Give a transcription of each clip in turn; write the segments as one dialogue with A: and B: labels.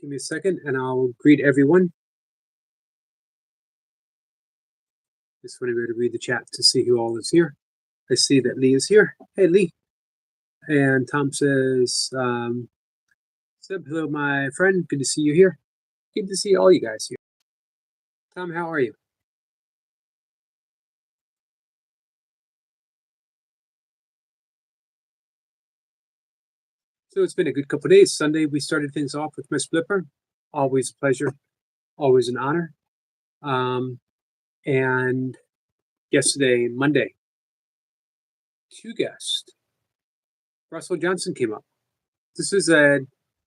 A: Give me a second and I'll greet everyone. Just want to be able to read the chat to see who all is here. I see that Lee is here. Hey, Lee. And Tom says, hello, my friend. Good to see you here. Good to see all you guys here. Tom, how are you? So it's been a good couple of days. Sunday, we started things off with Miss Flipper. Always a pleasure. Always an honor. And yesterday, Monday, two guests. Russell Johnson came up. This is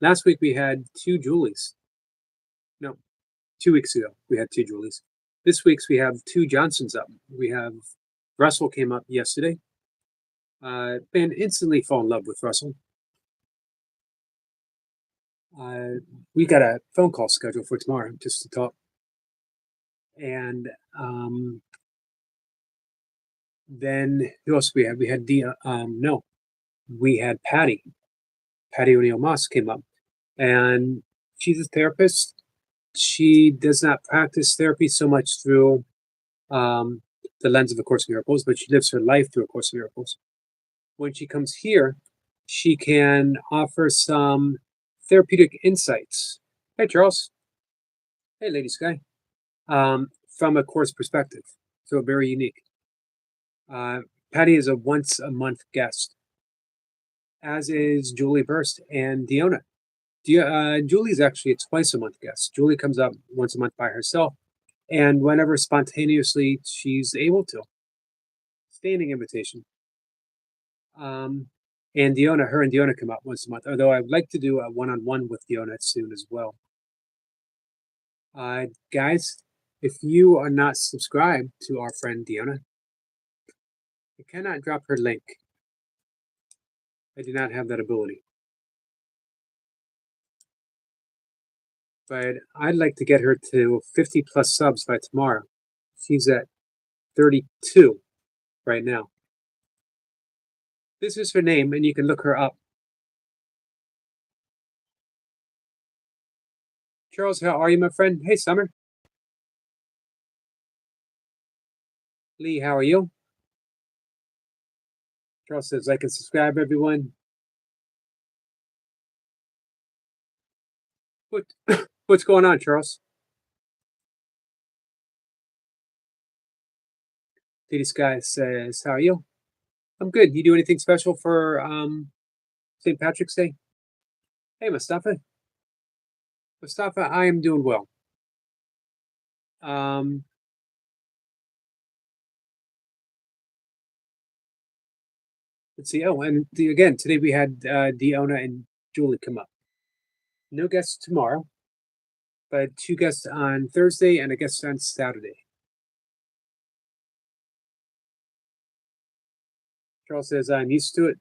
A: last week we had two Julies. No, 2 weeks ago we had two Julies. This week's we have two Johnsons up. We have Russell came up yesterday. And instantly fall in love with Russell. We got a phone call scheduled for tomorrow just to talk. And then who else we had? We had we had Patty. Patty O'Neill Moss came up, and she's a therapist. She does not practice therapy so much through the lens of A Course in Miracles, but she lives her life through A Course in Miracles. When she comes here, she can offer some therapeutic insights. Hey, Charles. Hey, Lady Sky. From a Course perspective. So very unique. Patty is a once a month guest, as is Julie Burst and Diona. Julie's actually a twice a month guest. Julie comes up once a month by herself, and whenever spontaneously she's able to. Standing invitation. And Diona, her and Diona come up once a month, although I'd like to do a one-on-one with Diona soon as well. Guys, if you are not subscribed to our friend Diona, I cannot drop her link. I do not have that ability. But I'd like to get her to 50 plus subs by tomorrow. She's at 32 right now. This is her name, and you can look her up. Charles, how are you, my friend? Hey, Summer. Lee, how are you? Charles says, I can subscribe, everyone. What's going on, Charles? Lady Sky says, how are you? I'm good. You do anything special for St. Patrick's Day? Hey, Mustafa. Mustafa, I am doing well. Let's see. Oh, and again, today we had Diona and Julie come up. No guests tomorrow, but two guests on Thursday and a guest on Saturday. Charles says, I'm used to it.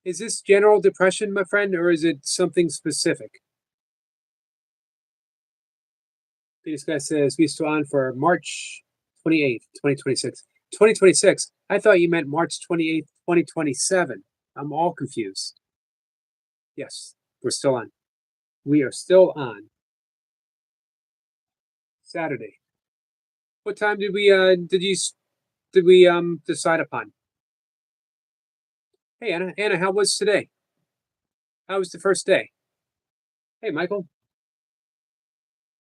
A: Is this general depression, my friend, or is it something specific? This guy says, we still on for March 28th, 2026. 2026? I thought you meant March 28th, 2027. I'm all confused. Yes, we're still on. We are still on. Saturday. What time did we decide upon? Hey, Anna. Anna, how was today? How was the first day? Hey, Michael.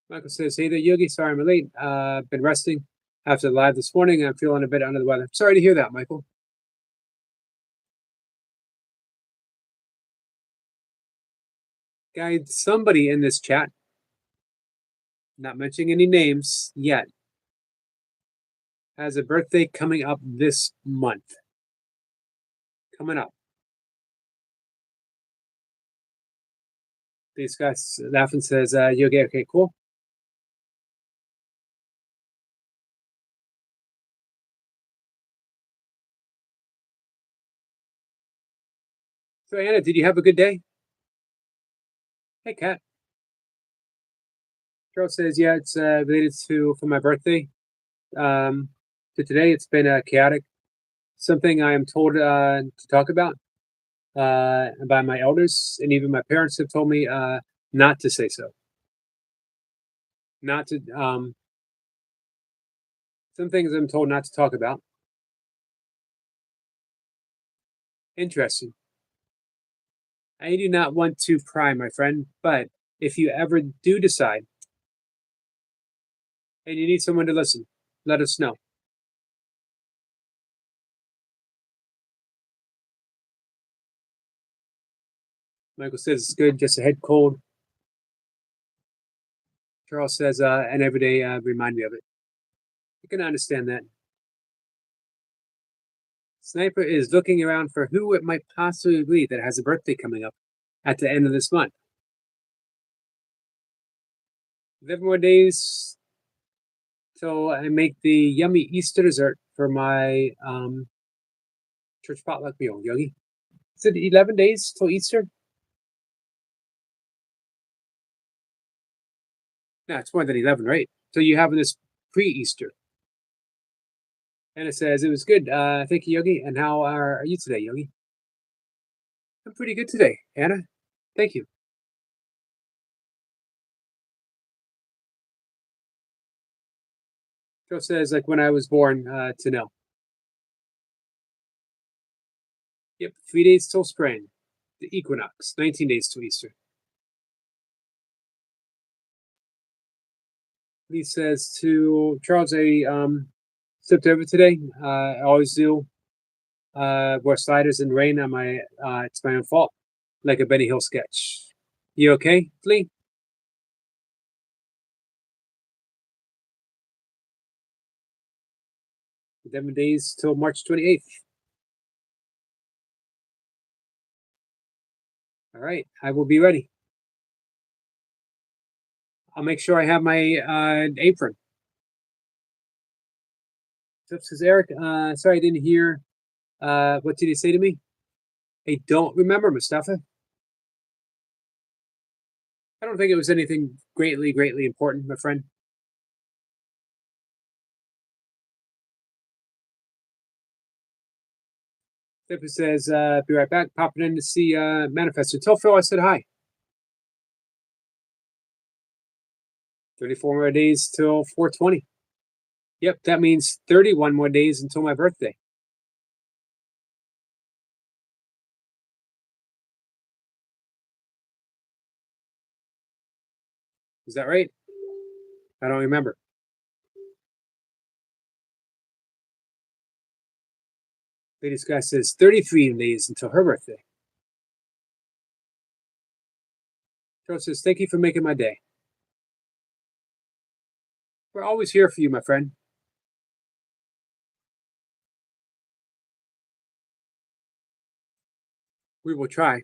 A: Michael says, hey there, Yogi. Sorry I'm late. Been resting after the live this morning. I'm feeling a bit under the weather. Sorry to hear that, Michael. Guys, somebody in this chat, not mentioning any names yet, has a birthday coming up this month. Coming up. These guys laughing says, Yogi, okay, cool. So Anna, did you have a good day? Hey, Kat. Charles says, yeah, it's related for my birthday. To today, it's been chaotic. Something I am told to talk about. by my elders, and even my parents have told me not to say so. Not to some things I'm told not to talk about. Interesting. I do not want to pry, my friend, but if you ever do decide and you need someone to listen, let us know. Michael says it's good, just a head cold. Charles says, and every day remind me of it. I can understand that. Sniper is looking around for who it might possibly be that has a birthday coming up at the end of this month. 11 more days till I make the yummy Easter dessert for my church potluck meal, Yogi. Is it 11 days till Easter? No, it's more than 11, right? So you having this pre-Easter. And it says, it was good. Thank you, Yogi. And how are you today, Yogi? I'm pretty good today, Anna. Thank you. Joe says, like when I was born to know. Yep, 3 days till spring, the equinox, 19 days till Easter. Lee says to Charles, I slipped over today. I always do. Wear sliders in rain on my, it's my own fault, like a Benny Hill sketch. You okay, Lee? 11 days till March 28th. All right, I will be ready. I'll make sure I have my apron. Says Eric, sorry I didn't hear. What did he say to me? I don't remember, Mustafa. I don't think it was anything greatly important, my friend. Stephen says, be right back, popping in to see Manifesto. Tell Phil I said hi. 34 more days till 420. Yep, that means 31 more days until my birthday. Is that right? I don't remember. Lady Sky says 33 days until her birthday. Joe says, thank you for making my day. We're always here for you, my friend. We will try.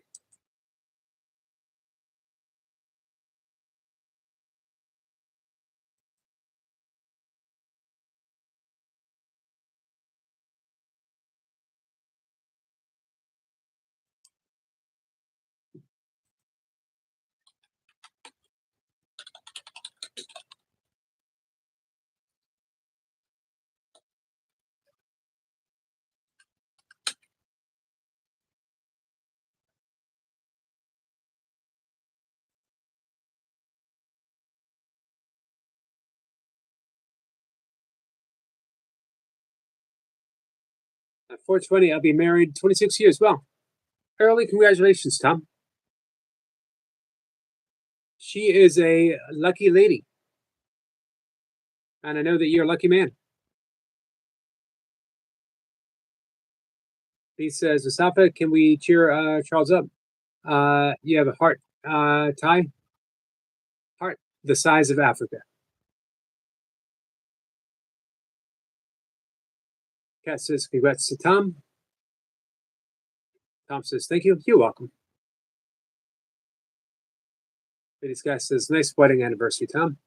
A: At 420, I'll be married 26 years. Well, early congratulations, Tom. She is a lucky lady. And I know that you're a lucky man. He says, Mustafa, can we cheer Charles up? You have a heart, Ty? Heart the size of Africa. Cat says, congrats to Tom. Tom says, thank you. You're welcome. This guy says, nice wedding anniversary, Tom.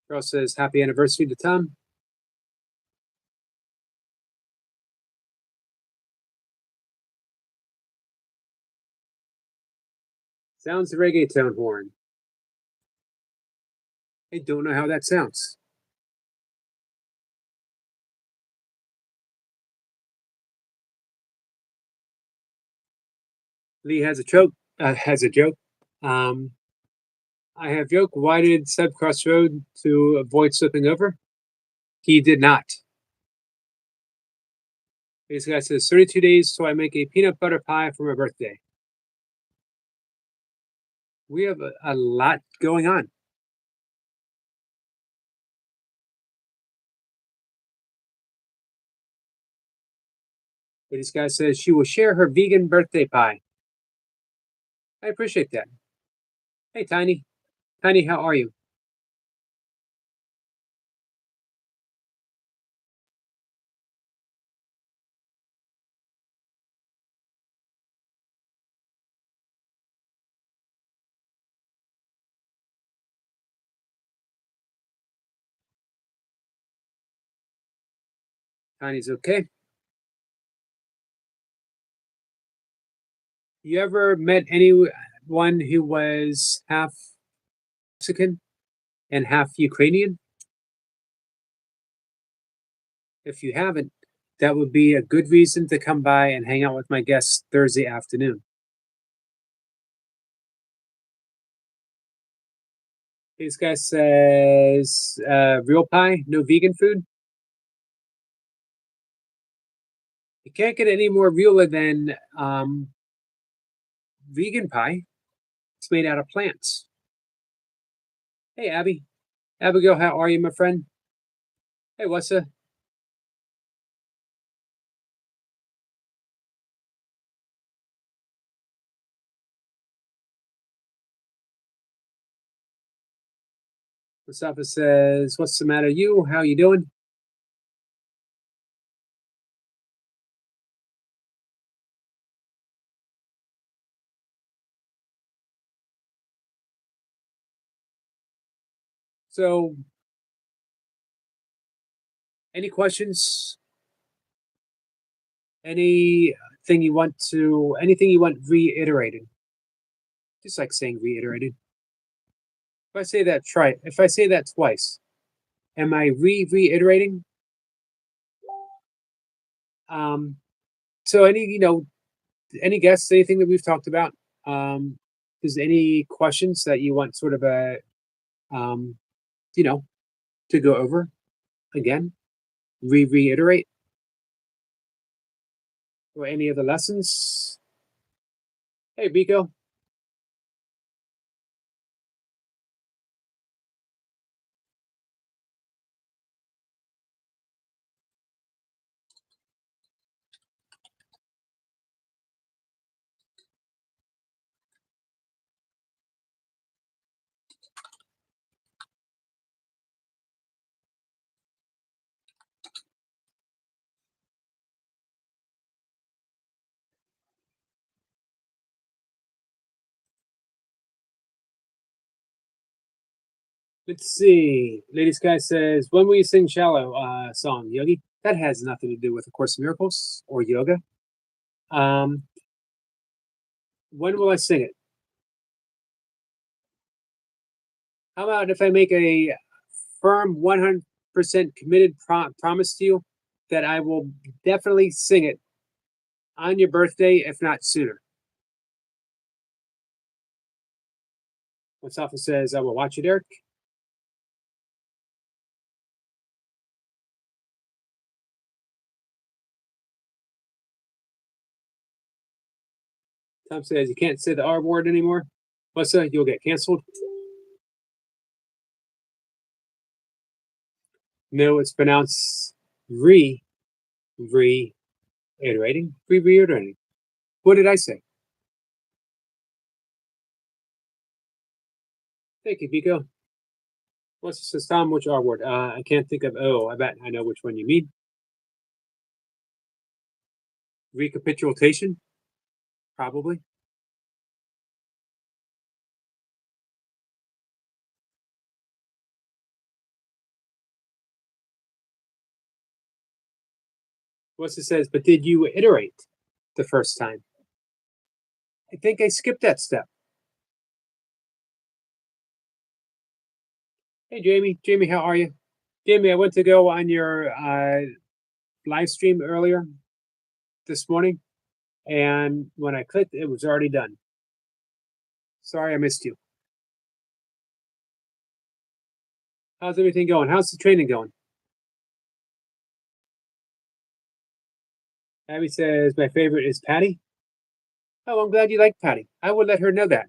A: Charles says, happy anniversary to Tom. Sounds the reggaeton horn. I don't know how that sounds. Lee has a joke. Has a joke. Um, I have joke. Why did Seb cross road to avoid slipping over? He did not. This guy says 32 days till I make a peanut butter pie for my birthday. We have a lot going on. But this guy says she will share her vegan birthday pie. I appreciate that. Hey, Tiny. Tiny, how are you? Tiny's okay. You ever met anyone who was half Mexican and half Ukrainian? If you haven't, that would be a good reason to come by and hang out with my guests Thursday afternoon. This guy says, real pie, no vegan food. You can't get any more realer than vegan pie. It's made out of plants. Hey, Abby. Abigail, how are you, my friend? Hey, what's up? Mustafa says, what's the matter, you? How you doing? So, any questions? Anything you want reiterated? Just like saying reiterated. If I say that twice, am I reiterating? Um, so any guests, anything that we've talked about? Is any questions that you want sort of um, you know, to go over again? Reiterate or any of the lessons? Hey, Biko. Let's see. Lady Sky says, when will you sing Shallow song, Yogi? That has nothing to do with A Course in Miracles or yoga. Um, when will I sing it? How about if I make a firm 100% committed promise to you that I will definitely sing it on your birthday, if not sooner? Mustafa says, I will watch it, Eric. Tom says, you can't say the R word anymore. What's that? You'll get canceled. No, it's pronounced reiterating. Reiterating. What did I say? Thank you, Vico. What's this, Tom? Which R word? I can't think of. Oh, I bet I know which one you mean. Recapitulation, probably. What's it says? But did you iterate the first time? I think I skipped that step. Hey, Jamie. Jamie, how are you? Jamie, I went to go on your live stream earlier this morning, and when I clicked, it was already done. Sorry I missed you. How's everything going? How's the training going? Abby says my favorite is Patty. Oh, I'm glad you like Patty. I will let her know that.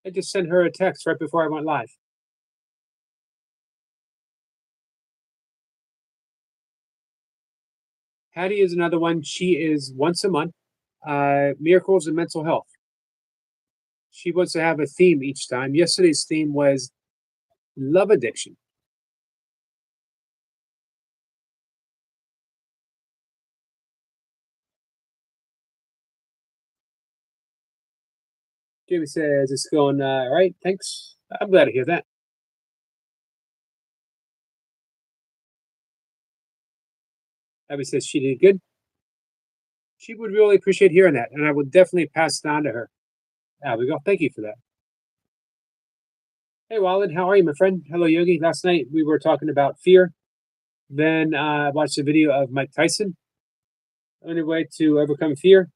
A: I just sent her a text right before I went live. Patty is another one. She is once a month. Miracles in mental health. She wants to have a theme each time. Yesterday's theme was love addiction. Jamie says it's going all right. Thanks. I'm glad to hear that. Abby says she did good. She would really appreciate hearing that, and I would definitely pass it on to her. There we go. Thank you for that. Hey, Walid, how are you, my friend? Hello, Yogi. Last night we were talking about fear. Then I watched a video of Mike Tyson. The only way to overcome fear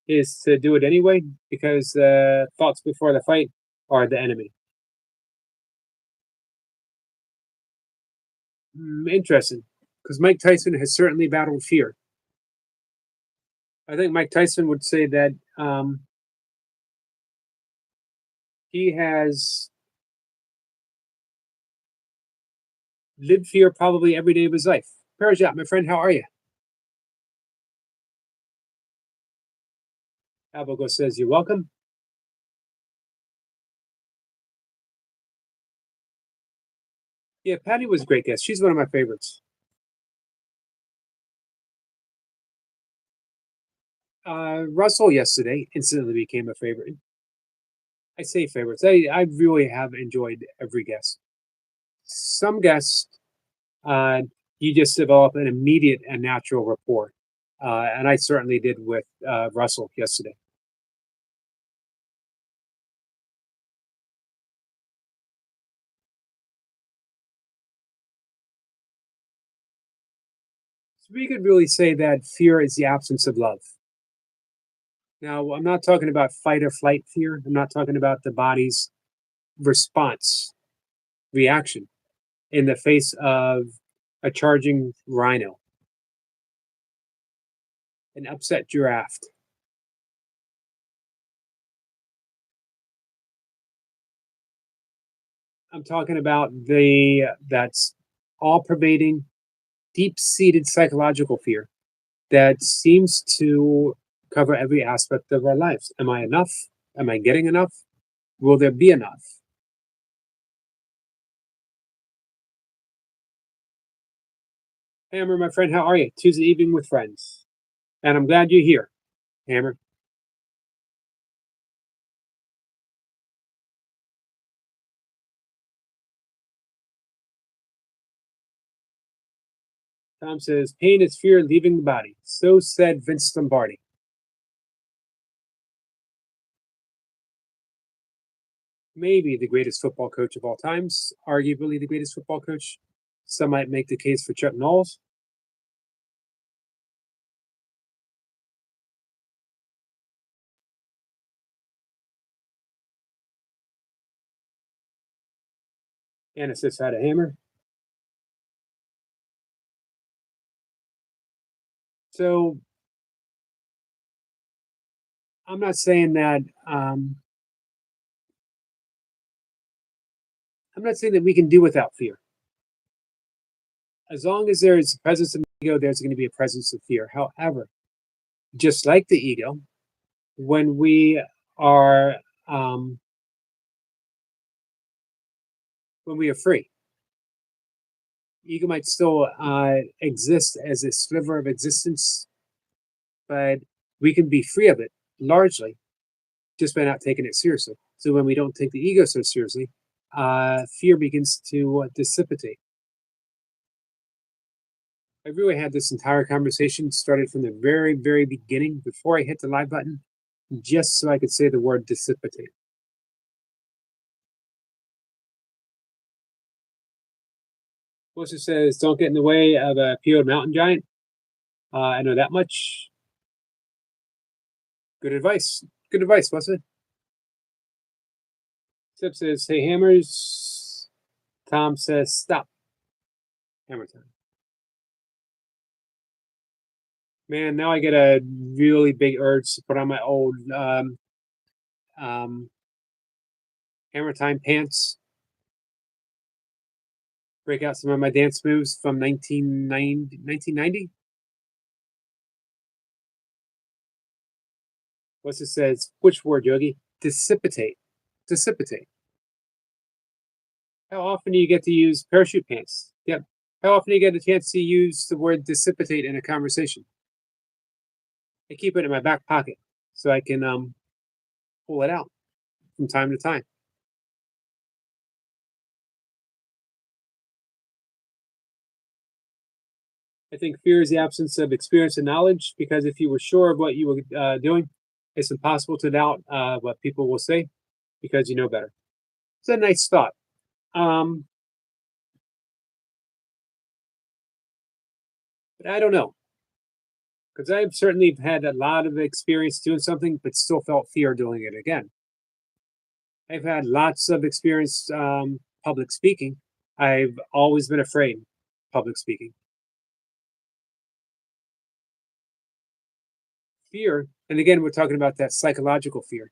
A: is to do it anyway, because thoughts before the fight are the enemy. Interesting, because Mike Tyson has certainly battled fear. I think Mike Tyson would say that he has lived fear probably every day of his life. Parajat, my friend, how are you? Abago says you're welcome. Yeah, Patty was a great guest. She's one of my favorites. Russell yesterday instantly became a favorite. I say favorites. I really have enjoyed every guest. Some guests, uh, you just develop an immediate and natural rapport. And I certainly did with Russell yesterday. So we could really say that fear is the absence of love. Now, I'm not talking about fight or flight fear. I'm not talking about the body's response, reaction in the face of a charging rhino, an upset giraffe. I'm talking about the that's all pervading, deep seated psychological fear that seems to cover every aspect of our lives. Am I enough? Am I getting enough? Will there be enough? Hammer, my friend, how are you? Tuesday evening with friends. And I'm glad you're here, Hammer. Tom says, pain is fear leaving the body. So said Vince Lombardi. Maybe the greatest football coach of all times, arguably the greatest football coach. Some might make the case for Chuck Knowles. Anna says hi to Hammer. So I'm not saying that I'm not saying that we can do without fear. As long as there is a presence of ego, there's going to be a presence of fear. However, just like the ego, when we are when we are free, ego might still exist as a sliver of existence, but we can be free of it largely just by not taking it seriously. So when we don't take the ego so seriously, fear begins to dissipate. I really had this entire conversation started from the very, very beginning before I hit the live button, just so I could say the word dissipate. Melissa says, don't get in the way of a PO'd mountain giant. I know that much. Good advice. Good advice, Wesley. Sip says, hey, hammers. Tom says, stop. Hammer time. Man, now I get a really big urge to put on my old um, Hammer Time pants, break out some of my dance moves from 1990. What's it says? Which word, Yogi? Dissipate. Dissipate. How often do you get to use parachute pants? Yep. How often do you get a chance to use the word dissipate in a conversation? I keep it in my back pocket so I can pull it out from time to time. I think fear is the absence of experience and knowledge, because if you were sure of what you were doing, it's impossible to doubt what people will say because you know better. It's a nice thought. But I don't know, because I've certainly had a lot of experience doing something, but still felt fear doing it again. I've had lots of experience public speaking. I've always been afraid public speaking. Fear, and again, we're talking about that psychological fear.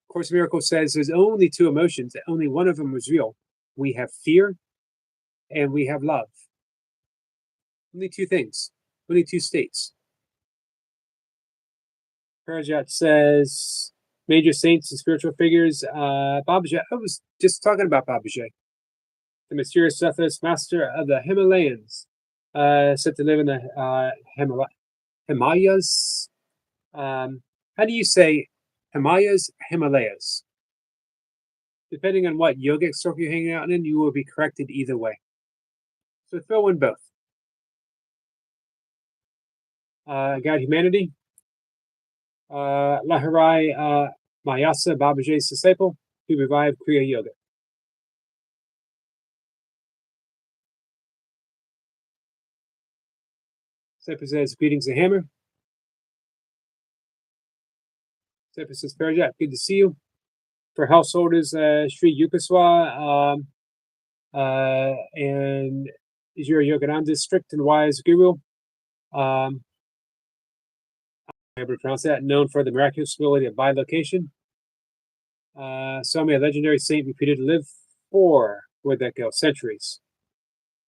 A: Course in Miracles says there's only two emotions, only one of them is real. We have fear and we have love. Only two things, only two states. Parajat says major saints and spiritual figures. Babaji, I was just talking about Babaji, the mysterious Sethas master of the Himalayas, said to live in the Himalayas. How do you say Himalayas? Depending on what yogic circle you're hanging out in, you will be corrected either way. So throw in both. God Humanity. Laharai Mayasa, Babaji's disciple, who revived Kriya Yoga. Cypress says, greetings to Hammer. Cypress says, Parajat, good to see you. For householders, Sri Yukaswa and Ijira Yogananda, strict and wise guru. I'm able to pronounce that, known for the miraculous ability of bilocation. Swami, a legendary saint reputed to live for, where'd that go? Centuries.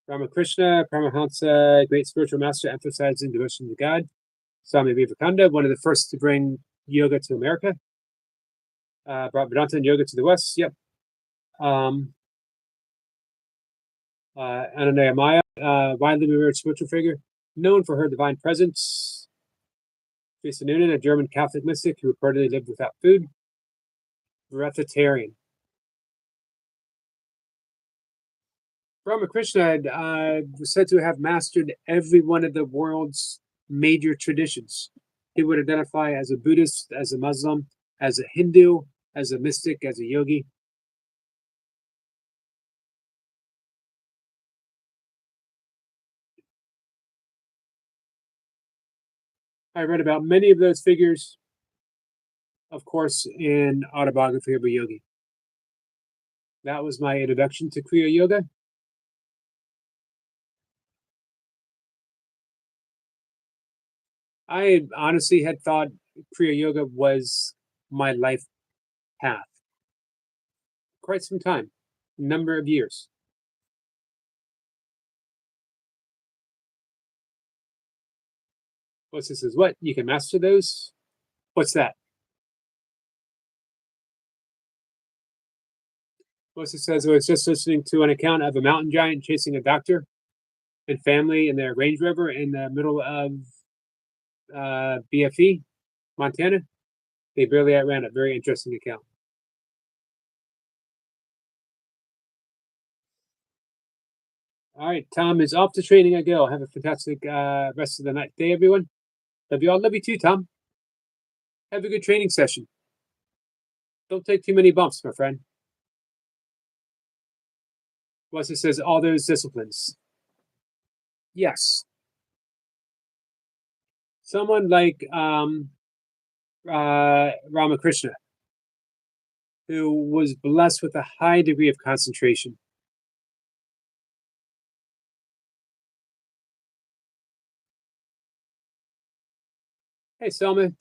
A: Ramakrishna, Paramahansa, great spiritual master, emphasizing devotion to God. Swami Vivekananda, one of the first to bring yoga to America. Brought Vedanta and yoga to the West. Yep. Anandaya Maya, widely revered spiritual figure, known for her divine presence. Teresa Noonan, a German Catholic mystic who reportedly lived without food. Breatharian. Ramakrishna was said to have mastered every one of the world's major traditions. He would identify as a Buddhist, as a Muslim, as a Hindu, as a mystic, as a yogi. I read about many of those figures, of course, in Autobiography of a Yogi. That was my introduction to Kriya Yoga. I honestly had thought Kriya Yoga was my life path. Quite some time, a number of years. What's this? Is what? You can master those? What's that? What's it says? I was just listening to an account of a mountain giant chasing a doctor and family in their Range Rover in the middle of BFE, Montana. They barely outran it. Very interesting account. All right, Tom is off to training. I go. Have a fantastic rest of the night, day, everyone. Love you all. Love you too, Tom. Have a good training session. Don't take too many bumps, my friend. What's it says? All those disciplines. Yes. Someone like Ramakrishna, who was blessed with a high degree of concentration. Hey, Selma.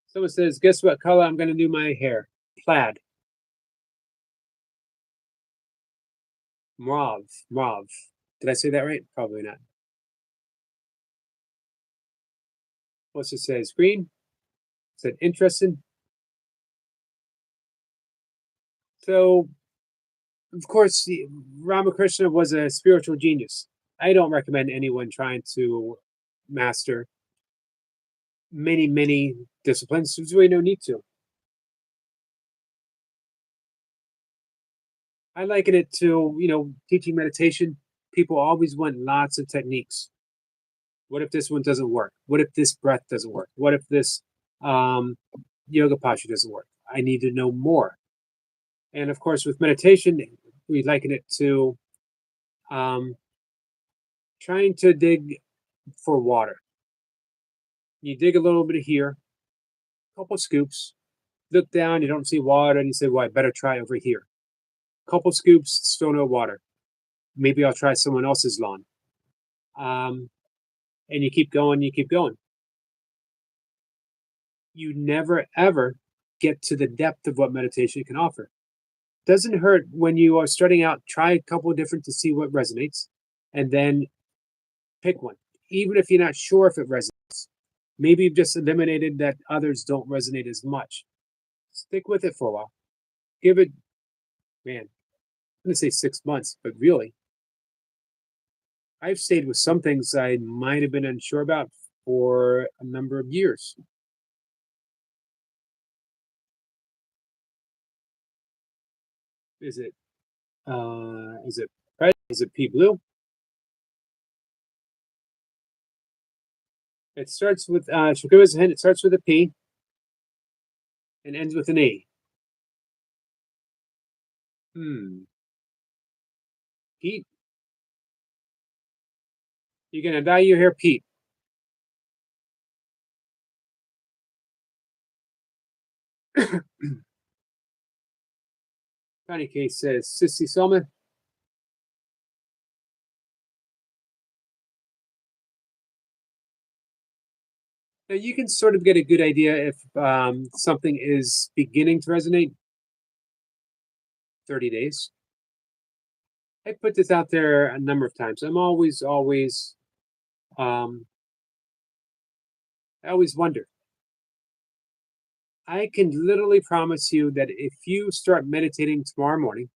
A: Someone says, guess what color I'm going to do my hair? Plaid. Mauve. Mauve. Did I say that right? Probably not. What's it says? Green? Said interested. So, of course, Ramakrishna was a spiritual genius. I don't recommend anyone trying to master many disciplines. There's really no need to. I liken it to, teaching meditation. People always want lots of techniques. What if this one doesn't work? What if this breath doesn't work? What if this um, yoga posture doesn't work? I need to know more. And of course, with meditation, we liken it to um, trying to dig for water. You dig a little bit here, couple scoops, look down, you don't see water, and you say, well, I better try over here. Couple scoops, still no water. Maybe I'll try someone else's lawn. Um, and you keep going, you keep going. You never ever get to the depth of what meditation can offer. Doesn't hurt when you are starting out, try a couple of different to see what resonates, and then pick one. Even if you're not sure if it resonates, maybe you've just eliminated that others don't resonate as much. Stick with it for a while. Give it, man, I'm going to say 6 months, but really, I've stayed with some things I might have been unsure about for a number of years. Is it, is it red? Is it pea blue? It starts with, she'll give us a hint. It starts with a P and ends with an E. Hmm. Pete, you can value here, Pete. Connie Case says, Sissy Selma. Now you can sort of get a good idea if something is beginning to resonate. 30 days. I put this out there a number of times. Um, I always wonder. I can literally promise you that if you start meditating tomorrow morning,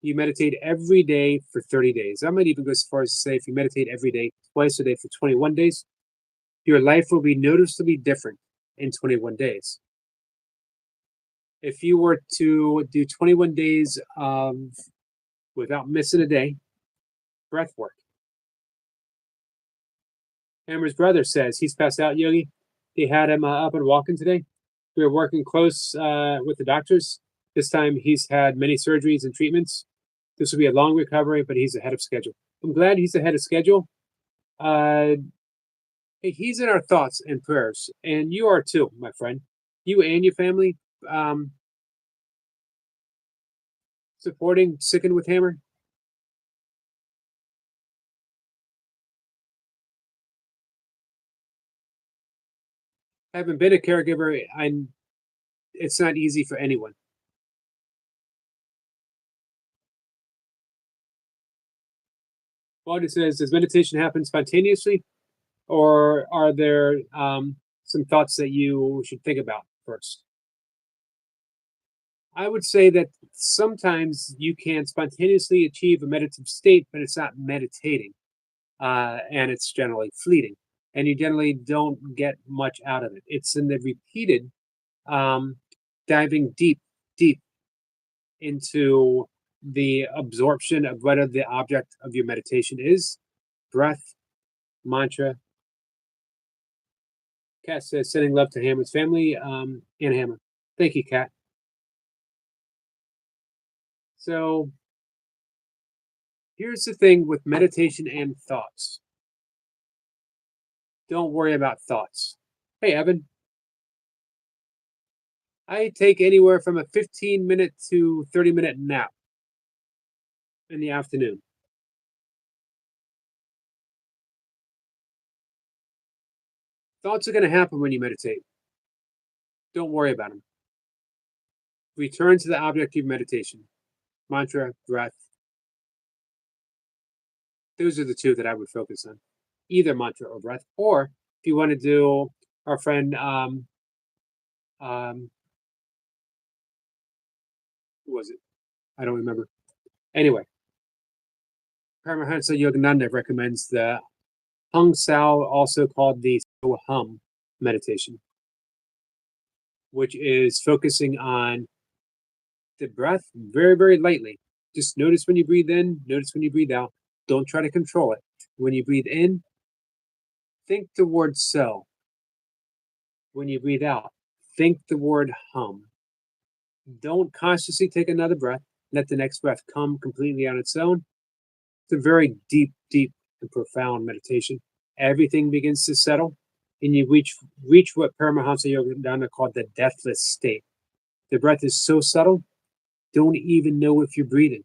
A: you meditate every day for 30 days. I might even go as far as to say if you meditate every day, twice a day for 21 days, your life will be noticeably different in 21 days. If you were to do 21 days of without missing a day, breath work. Hammer's brother says he's passed out, Yogi. They had him up and walking today. We were working close with the doctors. This time he's had many surgeries and treatments. This will be a long recovery, but he's ahead of schedule. I'm glad he's ahead of schedule. Uh, he's in our thoughts and prayers, and you are too, my friend. You and your family um, supporting Sicking with Hammer. I haven't been a caregiver. It's not easy for anyone. Claudia says, does meditation happen spontaneously, or are there some thoughts that you should think about first? I would say that sometimes you can spontaneously achieve a meditative state, but it's not meditating, and it's generally fleeting, and you generally don't get much out of it. It's in the repeated um, diving deep into the absorption of whatever the object of your meditation is, breath, mantra. Kat says, sending love to Hammer's family and Hammer. Thank you, Kat. So here's the thing with meditation and thoughts. Don't worry about thoughts. Hey, Evan, I take anywhere from a 15-minute to 30-minute nap in the afternoon. Thoughts are going to happen when you meditate. Don't worry about them. Return to the object of meditation. Mantra, breath. Those are the two that I would focus on. Either mantra or breath. Or if you want to do our friend, um, who was it? I don't remember. Anyway, Paramahansa Yogananda recommends the Hung Sao, also called the So Hum meditation, which is focusing on the breath very, very lightly. Just notice when you breathe in, notice when you breathe out. Don't try to control it. When you breathe in, think the word so. When you breathe out, think the word hum. Don't consciously take another breath. Let the next breath come completely on its own. It's a very deep, deep, and profound meditation. Everything begins to settle, and you reach what Paramahansa Yogananda called the deathless state. The breath is so subtle, don't even know if you're breathing.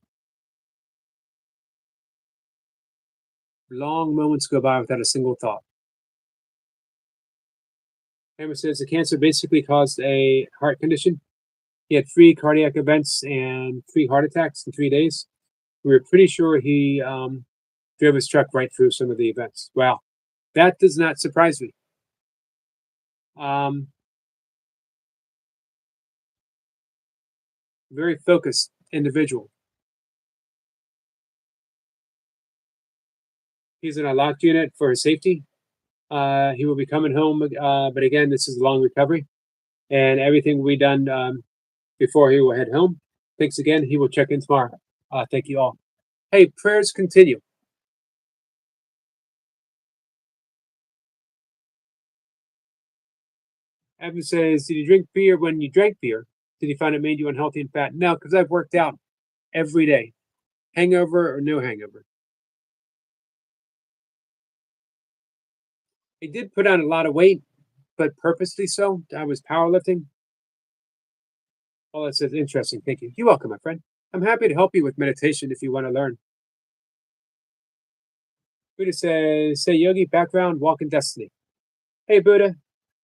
A: Long moments go by without a single thought. Hammer says the cancer basically caused a heart condition. He had 3 cardiac events and 3 heart attacks in 3 days. We were pretty sure he drove his truck right through some of the events. Wow, that does not surprise me. Um, Very focused individual. He's in a locked unit for his safety. He will be coming home, but again, this is a long recovery, and everything will be done before he will head home. Thanks again. He will check in tomorrow. Thank you all. Hey, prayers continue. Evan says, did you drink beer when you drank beer? Did you find it made you unhealthy and fat? No, because I've worked out every day, hangover or no hangover. I did put on a lot of weight, but purposely so. I was powerlifting. All that says interesting. Thank you. You're welcome, my friend. I'm happy to help you with meditation if you want to learn. Buddha says, say yogi background, walk in destiny. Hey, Buddha.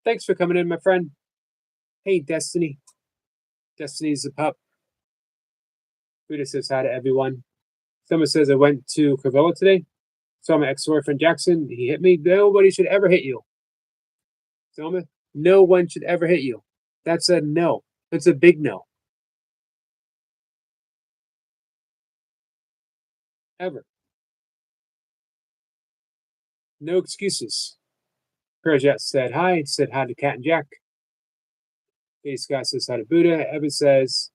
A: Thanks for coming in, my friend. Hey, Destiny. Destiny's a pup. Buddha says hi to everyone. Someone says I went to Cravilla today. Saw my ex-boyfriend Jackson. He hit me. Nobody should ever hit you. Selma, no one should ever hit you. That's a no. That's a big no. Ever. No excuses. Perjet said hi. Said hi to Cat and Jack. Hey, Scott says hi to Buddha. Evan says,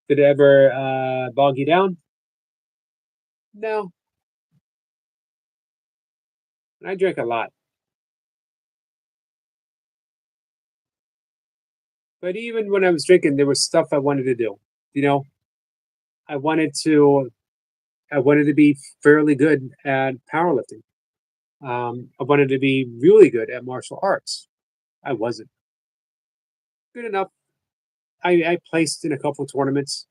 A: did it ever bog you down? No. I drank a lot. But even when I was drinking, there was stuff I wanted to do. You know, I wanted to I wanted to be fairly good at powerlifting. I wanted to be really good at martial arts. I wasn't good enough. I placed in a couple tournaments.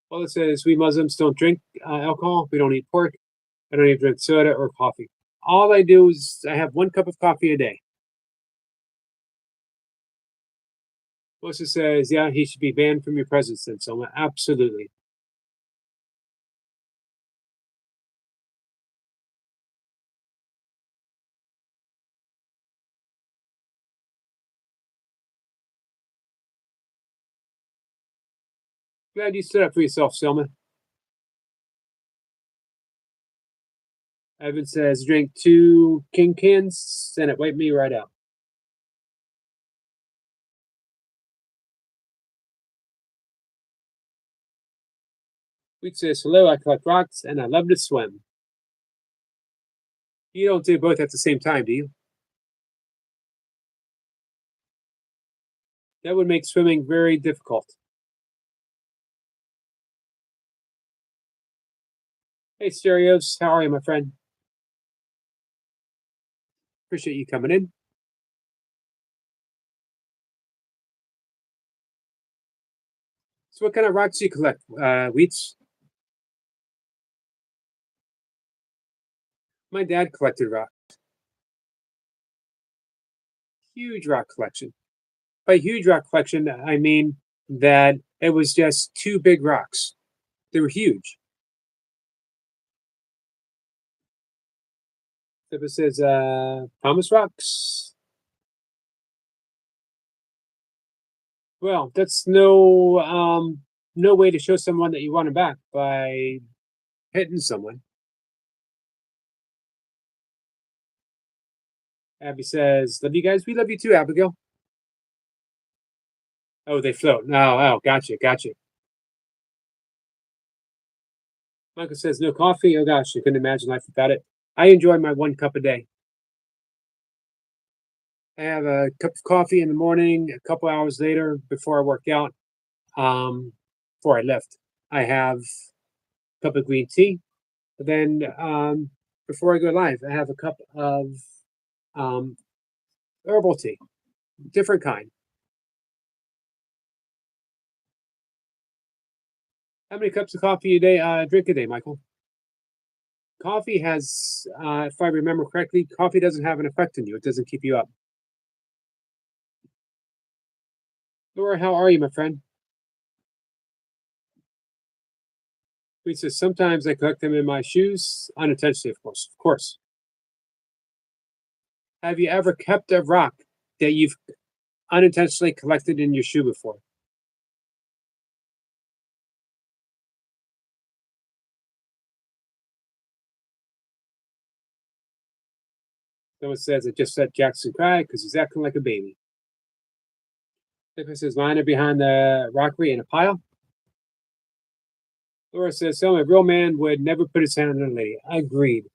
A: Well, it says we Muslims don't drink alcohol. We don't eat pork. I don't even drink soda or coffee. All I do is I have 1 cup of coffee a day. Melissa says, yeah, he should be banned from your presence then. So absolutely. Glad you stood up for yourself, Selma. Evan says, drink 2 King cans and it wiped me right out. Wheat says, hello, I collect rocks and I love to swim. You don't do both at the same time, do you? That would make swimming very difficult. Hey, Stereos, how are you, my friend? Appreciate you coming in. So, what kind of rocks do you collect? Wheats. My dad collected rock, huge rock collection. By huge rock collection, I mean that it was just two big rocks. They were huge. If it says Thomas Rocks, well, that's no way to show someone that you want them back by hitting someone. Abby says, "Love you guys. We love you too, Abigail." Oh, they float. Oh, gotcha, gotcha. Michael says, "No coffee." Oh gosh, I couldn't imagine life without it. I enjoy my 1 cup a day. I have a cup of coffee in the morning. A couple hours later, before I work out, before I lift, I have a cup of green tea. Then, before I go live, I have a cup of um, herbal tea, different kind. How many cups of coffee a day drink a day, Michael? Coffee has, if I remember correctly, coffee doesn't have an effect on you. It doesn't keep you up. Laura, how are you, my friend? He says, sometimes I collect them in my shoes, unintentionally, of course. Of course. Have you ever kept a rock that you've unintentionally collected in your shoe before? Someone says, I just let Jackson cry because he's acting like a baby. Nicholas says, mine are behind the rockery in a pile. Laura says, so a real man would never put his hand on a lady. Agreed.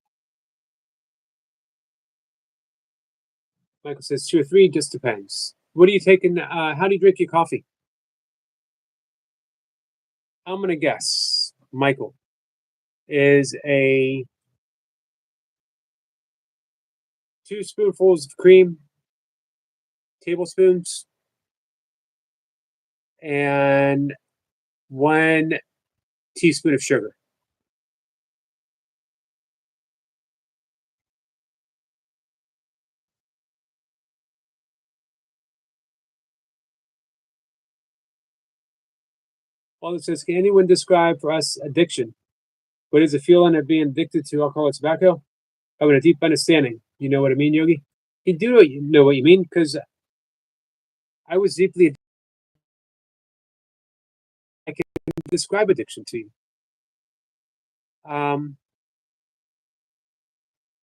A: Michael says, 2 or 3, just depends. What are you taking? How do you drink your coffee? I'm going to guess, Michael, is a 2 spoonfuls of cream, tablespoons, and 1 teaspoon of sugar. Well, it says, can anyone describe for us addiction? What is the feeling of being addicted to alcohol or tobacco? Oh, with a deep understanding. You know what I mean, Yogi? You do know what you mean because I was deeply. I can describe addiction to you. Um,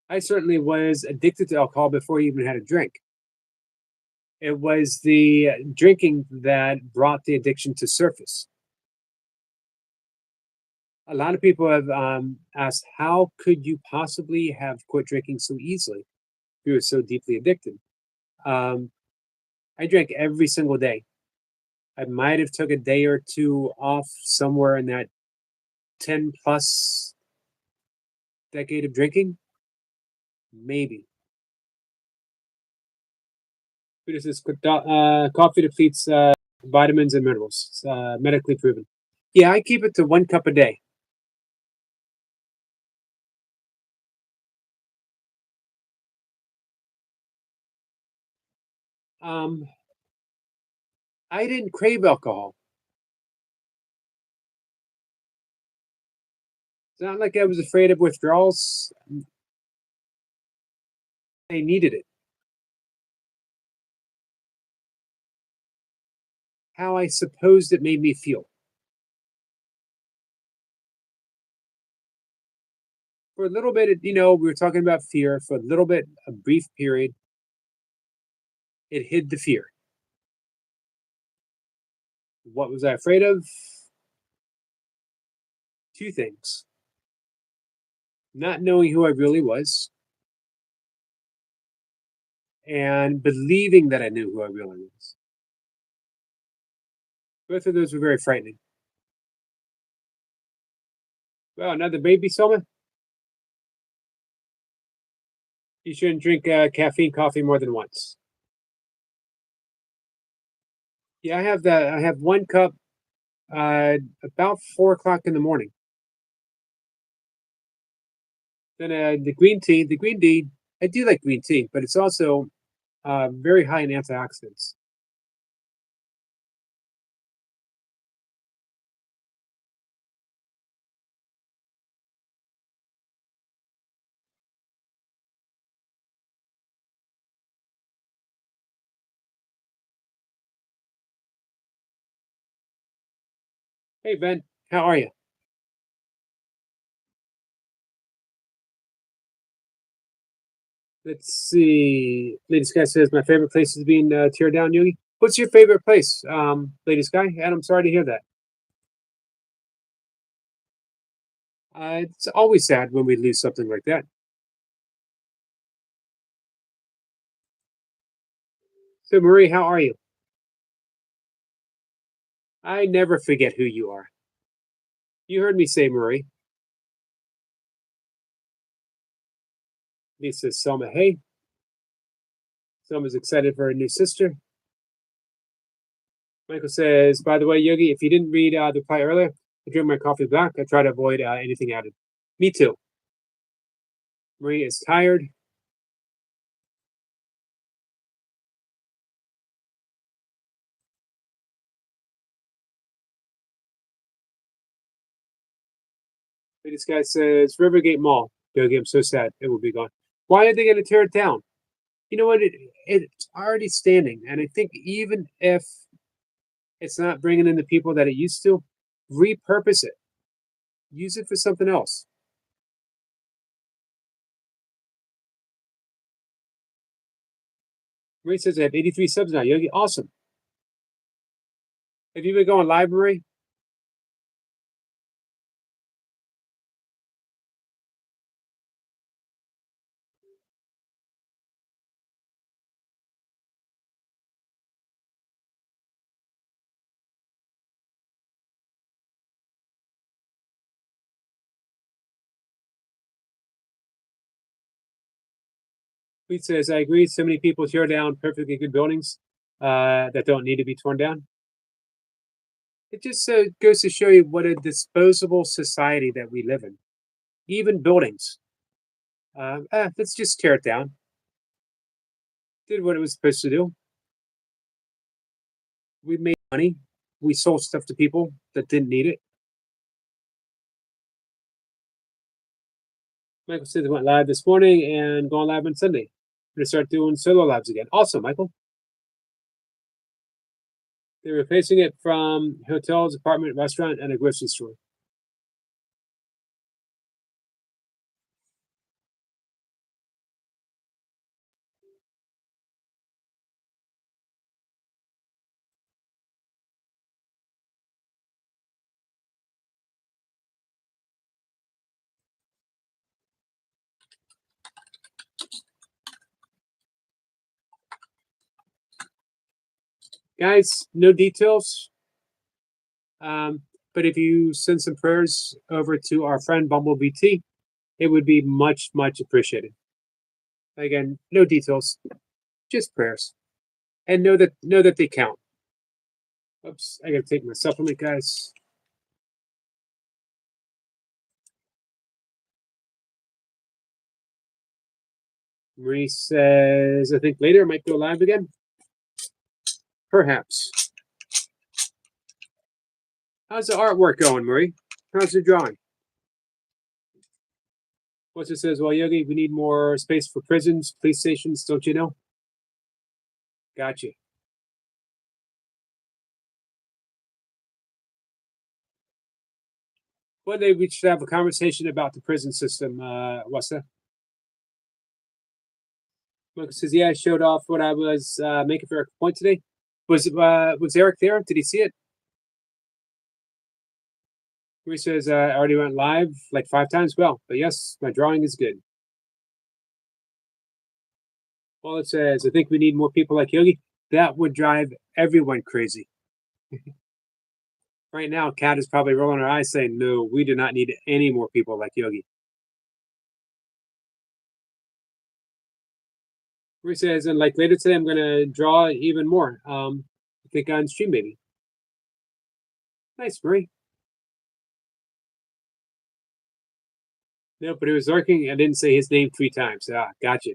A: I certainly was addicted to alcohol before I even had a drink. It was the drinking that brought the addiction to surface. A lot of people have asked, how could you possibly have quit drinking so easily? You were so deeply addicted. Um, I drank every single day. I might have took a day or two off somewhere in that 10 plus decade of drinking, maybe. This is coffee depletes vitamins and minerals. It's medically proven. Yeah, I keep it to 1 cup a day. Um, I didn't crave alcohol. It's not like I was afraid of withdrawals. I needed it. How I supposed it made me feel. For a little bit, we were talking about fear. For a little bit, a brief period, it hid the fear. What was I afraid of? 2 things. Not knowing who I really was and believing that I knew who I really was. Both of those were very frightening. Well, another baby, Selma? You shouldn't drink caffeine coffee more than once. Yeah, I have that. I have 1 cup about 4 o'clock in the morning. Then the green tea. The green tea. I do like green tea, but it's also very high in antioxidants. Hey Ben, how are you? Let's see. Lady Sky says my favorite place is being tear down, Yogi. What's your favorite place, Lady Sky? And I'm sorry to hear that. It's always sad when we lose something like that. So Marie, how are you? I never forget who you are. You heard me say Marie. Lisa Selma, hey. Selma's excited for her new sister. Michael says, by the way, Yogi, if you didn't read the reply earlier, I drink my coffee black. I try to avoid anything added. Me too. Marie is tired. This guy says, Rivergate Mall. Yogi, I'm so sad. It will be gone. Why are they going to tear it down? You know what? It's already standing. And I think even if it's not bringing in the people that it used to, repurpose it. Use it for something else. Marie says, I have 83 subs now. Yogi, awesome. Have you been going live, Marie? Pete says, I agree. So many people tear down perfectly good buildings that don't need to be torn down. It just goes to show you what a disposable society that we live in. Even buildings. Let's just tear it down. Did what it was supposed to do. We made money. We sold stuff to people that didn't need it. Michael said they went live this morning and going live on Sunday. We're going to start doing solo lives again. Awesome, Michael. They're replacing it from hotels, apartment, restaurant, and a grocery store. Guys, no details. But if you send some prayers over to our friend Bumblebee T, it would be much, much appreciated. Again, no details, just prayers, and know that they count. Oops, I gotta take my supplement, guys. Marie says, I think later I might go live again. Perhaps. How's the artwork going, Marie? How's the drawing? What's it says? Well, Yogi, we need more space for prisons, police stations, don't you know? Gotcha. One day we should have a conversation about the prison system. What's that? Michael says, yeah, I showed off what I was making for Eric Point today. Was Eric there? Did he see it? Marie says, I already went live like 5 times. Well, but yes, my drawing is good. Well, it says, I think we need more people like Yogi. That would drive everyone crazy. Right now, Kat is probably rolling her eyes saying, no, we do not need any more people like Yogi. He says, and like later today, I'm gonna draw even more. I think on stream maybe. Nice, Marie. No, but it was lurking. I didn't say his name 3 times. Ah, gotcha.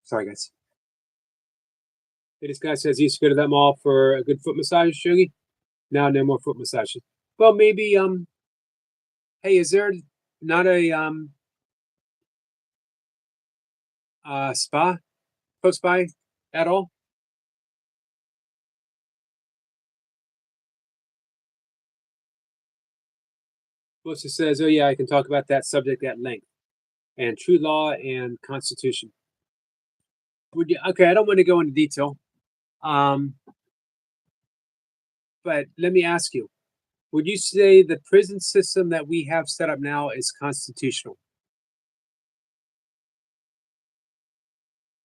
A: Sorry, guys. This guy says he used to go to that mall for a good foot massage, Shogi. Now no more foot massages. Well, maybe hey, is there not a spa close by at all? Melissa says, "Oh yeah, I can talk about that subject at length and true law and constitution." Would you? Okay, I don't want to go into detail, um, but let me ask you: would you say the prison system that we have set up now is constitutional?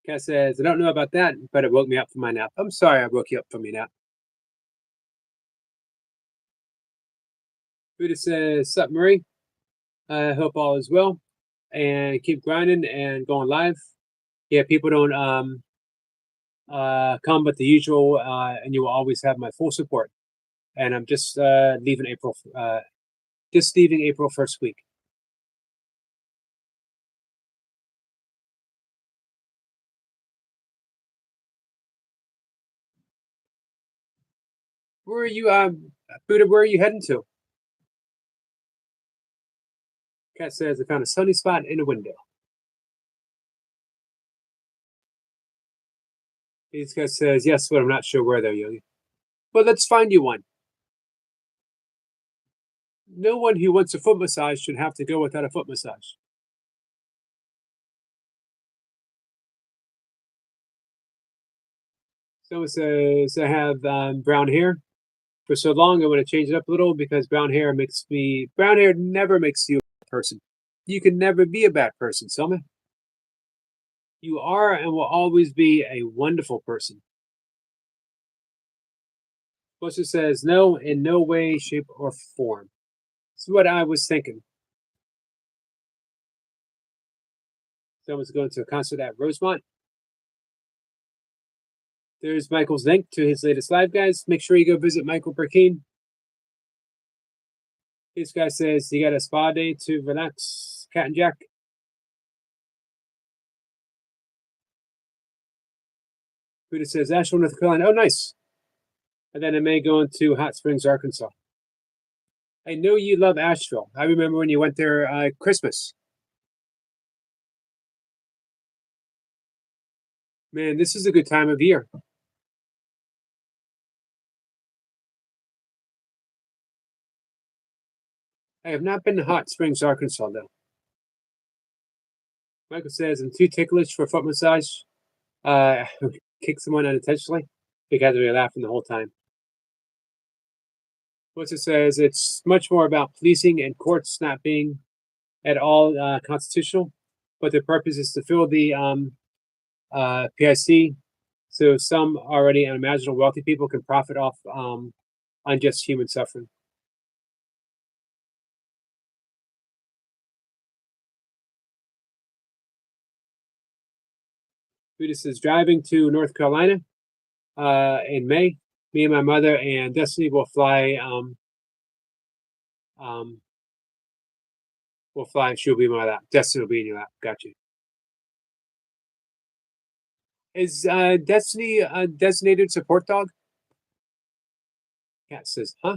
A: Kat says, "I don't know about that, but it woke me up from my nap." I'm sorry, I woke you up from your nap. Buddha says, "Sup, Murray? I hope all is well, and keep grinding and going live." Yeah, people don't come, but the usual, and you will always have my full support. And I'm just leaving April, just leaving April first week. Where are you, Buddha? Where are you heading to? Cat says I found a sunny spot in a window. This guy says yes, but I'm not sure where though, Yogi. But let's find you one. No one who wants a foot massage should have to go without a foot massage. Someone says I have brown hair. For so long, I want to change it up a little because brown hair never makes you a bad person. You can never be a bad person, Selma. You are and will always be a wonderful person. Buster says, no, in no way, shape, or form. This is what I was thinking. Someone's going to a concert at Rosemont. There's Michael's link to his latest live, guys. Make sure you go visit Michael Burkeen. This guy says you got a spa day to relax, Cat and Jack. Buddha says Asheville, North Carolina. Oh, nice. And then I may go into Hot Springs, Arkansas. I know you love Asheville. I remember when you went there Christmas. Man, this is a good time of year. I have not been to Hot Springs, Arkansas, though. Michael says, I'm too ticklish for foot massage. Kick someone unintentionally because we were laughing the whole time. What's it says? It's much more about policing and courts not being at all constitutional, but the purpose is to fill the PIC so some already unimaginable wealthy people can profit off unjust human suffering. Buddhist is driving to North Carolina in May. Me and my mother and Destiny will fly. We'll fly. She'll be in my lap. Destiny will be in your lap. Got you. Is Destiny a designated support dog? Cat says, huh?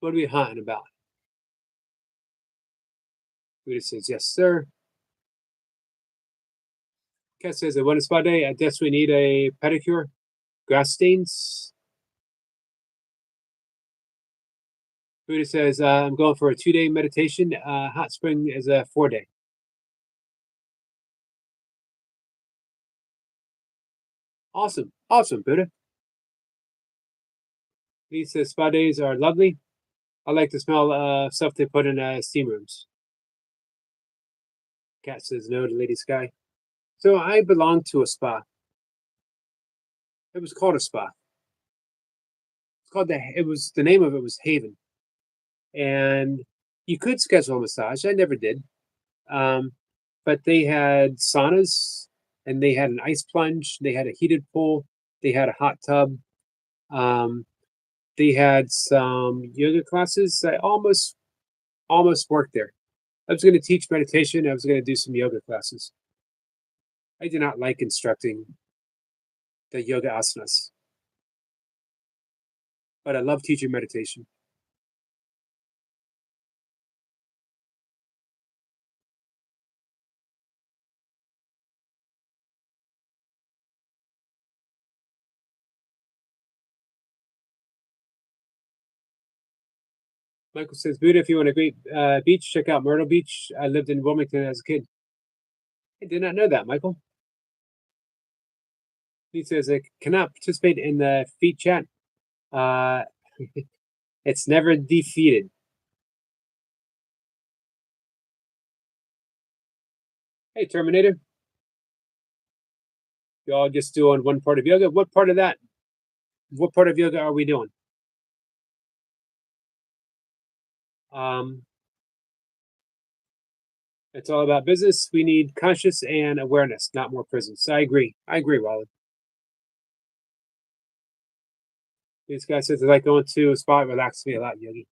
A: What are we hunting about? Buddhist says, yes, sir. Cat says, I want a spa day. I desperately need a pedicure. Grass stains. Buddha says, I'm going for a 2-day meditation. Hot spring is a 4-day. Awesome. Awesome, Buddha. He says, spa days are lovely. I like the smell stuff they put in steam rooms. Cat says no to Lady Sky. So I belong to a spa. It was called a spa. It's called the name of it was Haven, and you could schedule a massage. I never did. Um, but they had saunas and they had an ice plunge, they had a heated pool, they had a hot tub, um, they had some yoga classes. I almost worked there. I was going to teach meditation. I was going to do some yoga classes. I did not like instructing the yoga asanas, but I love teaching meditation. Michael says, Buddha, if you want a great beach, check out Myrtle Beach. I lived in Wilmington as a kid. I did not know that, Michael. He says, I cannot participate in the feet chat. Uh, it's never defeated. Hey, Terminator. Y'all just doing one part of yoga. What part of that? What part of yoga are we doing? Um, it's all about business. We need conscious and awareness, not more prisons. I agree. I agree, Wally. This guy says, I like going to a spot, relaxes me a lot, Yogi.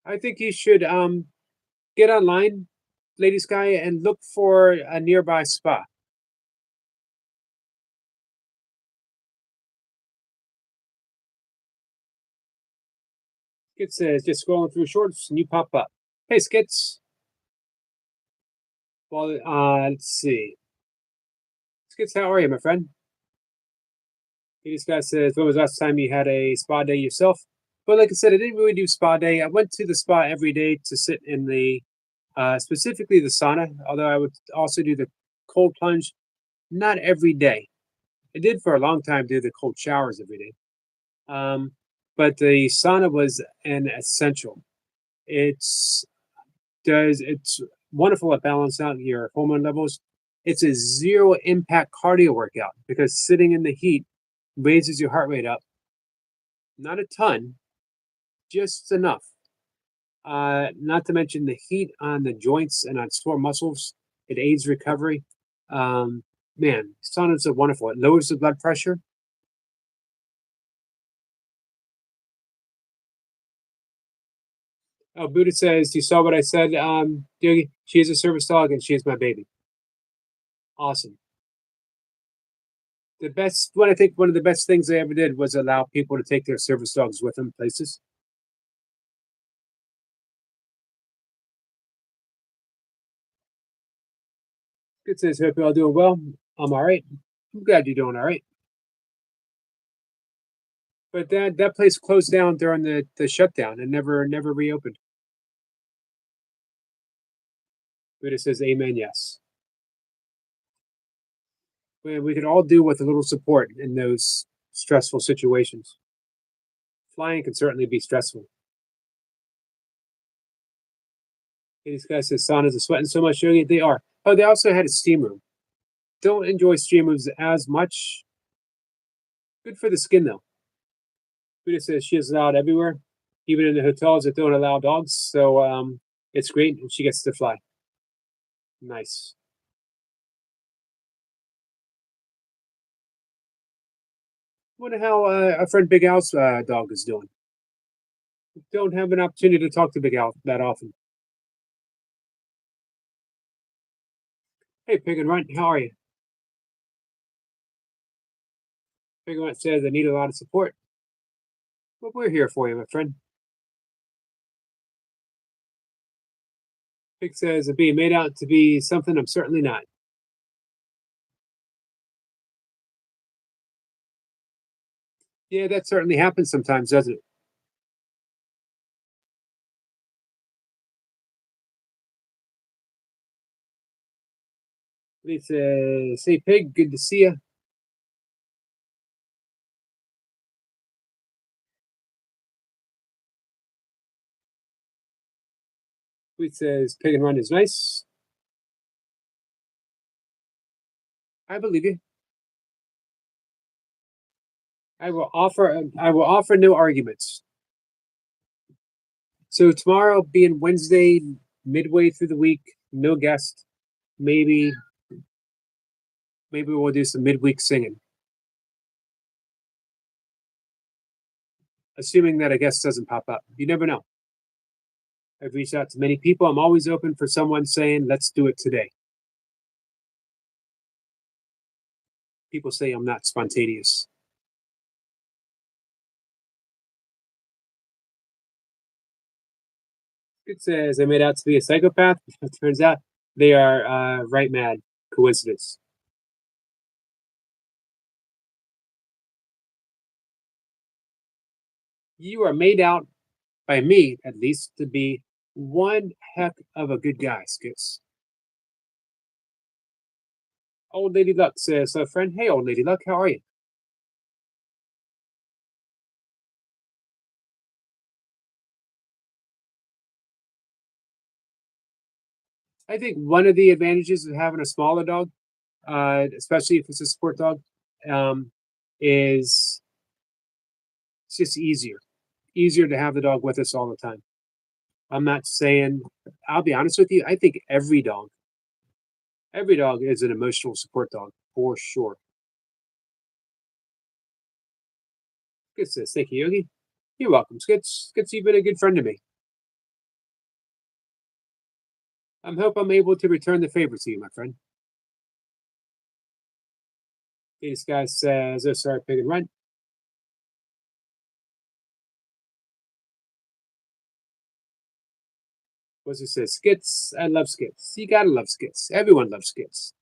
A: I think you should get online, Lady Sky, and look for a nearby spa. Skit says, just scrolling through shorts and you pop up. Hey, Skits. Well, let's see. Skits, how are you, my friend? This guy says, when was the last time you had a spa day yourself? But like I said, I didn't really do spa day. I went to the spa every day to sit in the, specifically the sauna, although I would also do the cold plunge, not every day. I did for a long time do the cold showers every day. But the sauna was an essential. It's it's wonderful at balancing out your hormone levels. It's a zero impact cardio workout because sitting in the heat raises your heart rate up, not a ton, just enough. Not to mention the heat on the joints and on sore muscles. It aids recovery. Um, Man, saunas are wonderful. It lowers the blood pressure. Oh, Buddha says, you saw what I said, Yogi? She is a service dog and she is my baby. Awesome. The best, what I think one of the best things they ever did was allow people to take their service dogs with them places. Good says, hope you're all doing well. I'm all right. I'm glad you're doing all right. But that place closed down during the shutdown and never reopened. Buddha says, Amen. Yes. We could all do with a little support in those stressful situations. Flying can certainly be stressful. These guys says saunas are sweating so much, Yogi. They are. Oh, they also had a steam room. Don't enjoy steam rooms as much. Good for the skin though. Buddha says she is allowed everywhere, even in the hotels that don't allow dogs. So it's great, and she gets to fly. Nice. Wonder how our friend Big Al's dog is doing. Don't have an opportunity to talk to Big Al that often. Hey, Pig and Runt, how are you? Pig and Runt says I need a lot of support. But we're here for you, my friend. Pig says I'm being made out to be something I'm certainly not. Yeah, that certainly happens sometimes, doesn't it? He says, "Hey, Pig, good to see you." He says, "Pig and Run is nice." I believe you. I will offer. I will offer no arguments. So tomorrow, being Wednesday, midway through the week, no guest. Maybe, maybe we'll do some midweek singing. Assuming that a guest doesn't pop up. You never know. I've reached out to many people. I'm always open for someone saying, "Let's do it today." People say I'm not spontaneous. It says I made out to be a psychopath. It turns out they are right mad. Coincidence. You are made out by me, at least, to be one heck of a good guy, Skits. Old Lady Luck says, friend, hey, Old Lady Luck, how are you? I think one of the advantages of having a smaller dog, especially if it's a sport dog, um, is it's just easier to have the dog with us all the time. I'm not saying, I'll be honest with you, I think every dog is an emotional support dog for sure. Skits says, thank you, Yogi. You're welcome, Skits. Skits, you've been a good friend to me. I hope I'm able to return the favor to you, my friend. This guy says, oh, sorry, pig and run. What's it says? Skits. I love skits. You gotta love skits. Everyone loves skits.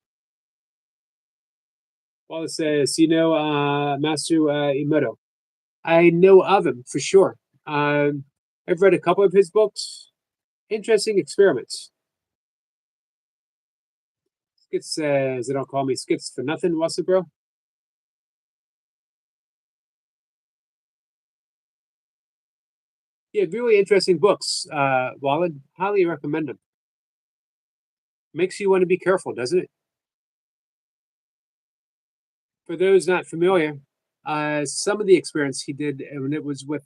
A: Well, it says, Master Emoto. I know of him for sure. I've read a couple of his books. Interesting experiments. Skits says, they don't call me Skits for nothing, Russell, bro. Yeah, really interesting books. Wallen, highly recommend them. Makes you want to be careful, doesn't it? For those not familiar, some of the experiments he did when it was with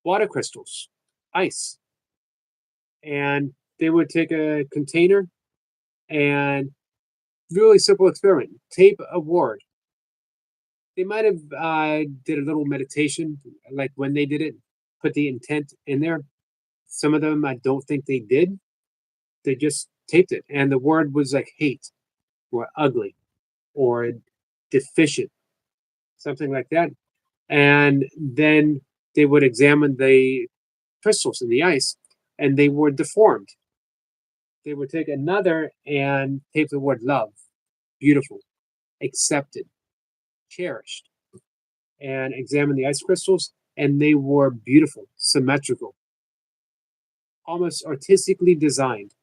A: water crystals, ice, and they would take a container and really simple experiment, tape a word. They might have did a little meditation, like when they did it, put the intent in there. Some of them I don't think they did. They just taped it, and the word was like hate or ugly or deficient, something like that. And then they would examine the crystals in the ice, and they were deformed. They would take another and tape the word love, beautiful, accepted, cherished, and examine the ice crystals, and they were beautiful, symmetrical, almost artistically designed.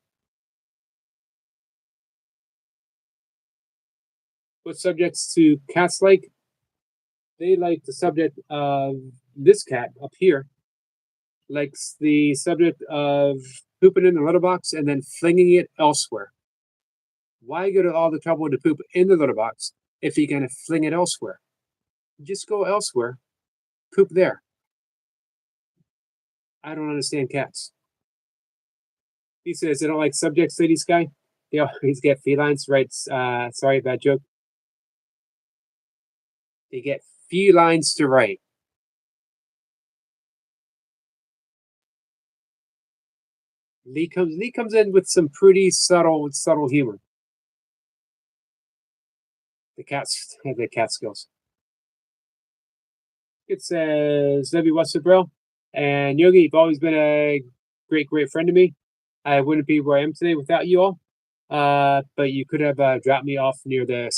A: What subjects to cats like? They like the subject of this cat up here, likes the subject of pooping in the litter box and then flinging it elsewhere. Why go to all the trouble to poop in the litter box if you're going to fling it elsewhere? Just go elsewhere, poop there. I don't understand cats. He says they don't like subjects, lady sky. They always get felines, right? Sorry, bad joke. They get felines to write. Lee comes in with some pretty subtle humor. The cats have the cat skills. It says W what's up, bro? And Yogi, you've always been a great friend to me. I wouldn't be where I am today without you all. But you could have dropped me off near the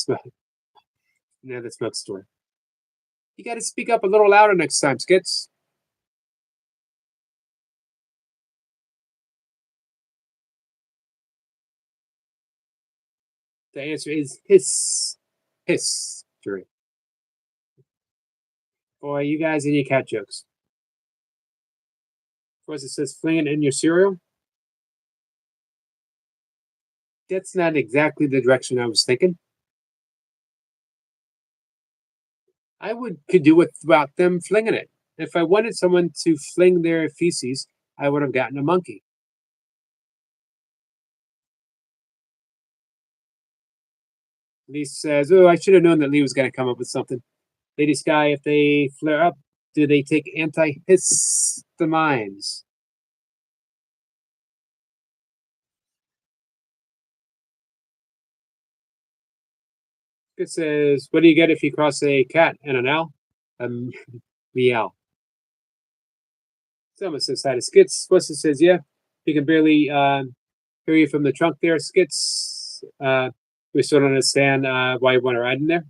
A: smoke store. You got to speak up a little louder next time, Skits. The answer is history. Boy, you guys and your cat jokes. Of course, it says fling it in your cereal. That's not exactly the direction I was thinking. I would could do without them flinging it. If I wanted someone to fling their feces, I would have gotten a monkey. Lee says, "Oh, I should have known that Lee was going to come up with something." Lady Sky, if they flare up, do they take antihistamines? It says, "What do you get if you cross a cat and an owl?" Um, meow. Someone says hi to Skits. Weston says, "Yeah, you can barely hear you from the trunk there, Skits. We still don't understand why you want to ride in there."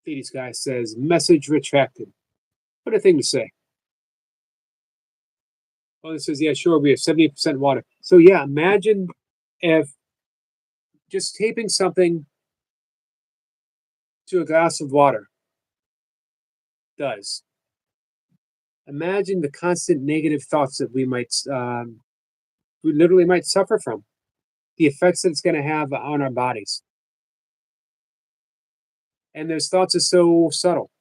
A: Ladies guy says, "Message retracted." What a thing to say. Oh, it says, "Yeah, sure, we have 70% water." So yeah, imagine if just taping something to a glass of water does. Imagine the constant negative thoughts that we literally might suffer from. The effects that it's going to have on our bodies. And those thoughts are so subtle.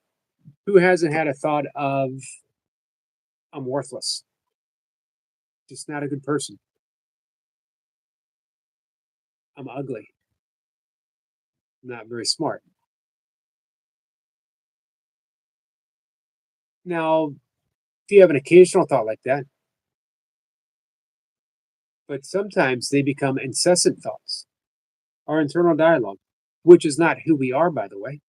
A: Who hasn't had a thought of I'm worthless, just not a good person, I'm ugly, not very smart? Now, if you have an occasional thought like that, but sometimes they become incessant thoughts, our internal dialogue, which is not who we are, by the way.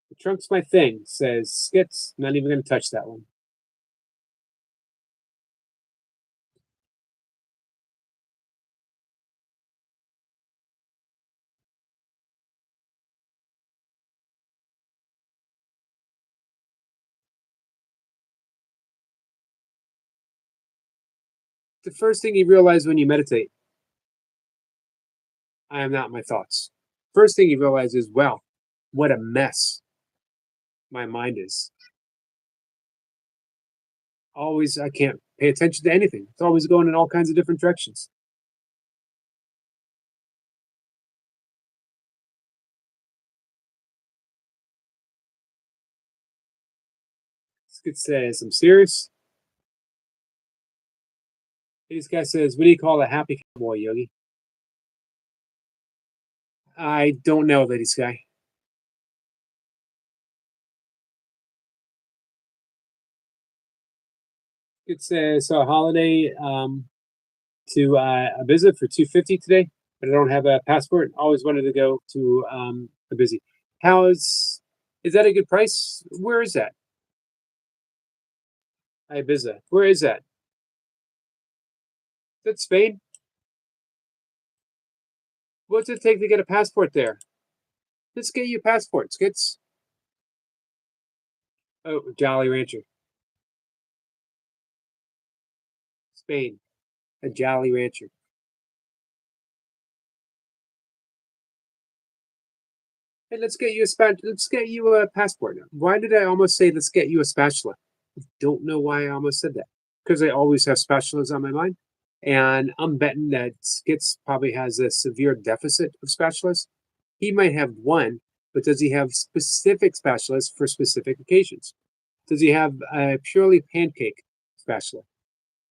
A: The trunk's my thing, says Skits. Not even going to touch that one. The first thing you realize when you meditate, I am not my thoughts. First thing you realize is, wow, what a mess my mind is. Always, I can't pay attention to anything. It's always going in all kinds of different directions. Skit says, I'm serious. This guy says, what do you call a happy cowboy, Yogi? I don't know, Lady Sky. It says a holiday to Ibiza for 250 today, but I don't have a passport. Always wanted to go to Ibiza. How is that a good price? Where is that? Ibiza. Where is that? Is that Spain? What's it take to get a passport there? Let's get you a passport, Skits. Oh, Jolly Rancher. Spain. A Jolly Rancher. Hey, let's get you a passport. Why did I almost say let's get you a spatula? I don't know why I almost said that. Because I always have spatulas on my mind. And I'm betting that Skits probably has a severe deficit of spatulas. He might have one, but does he have specific spatulas for specific occasions? Does he have a purely pancake spatula?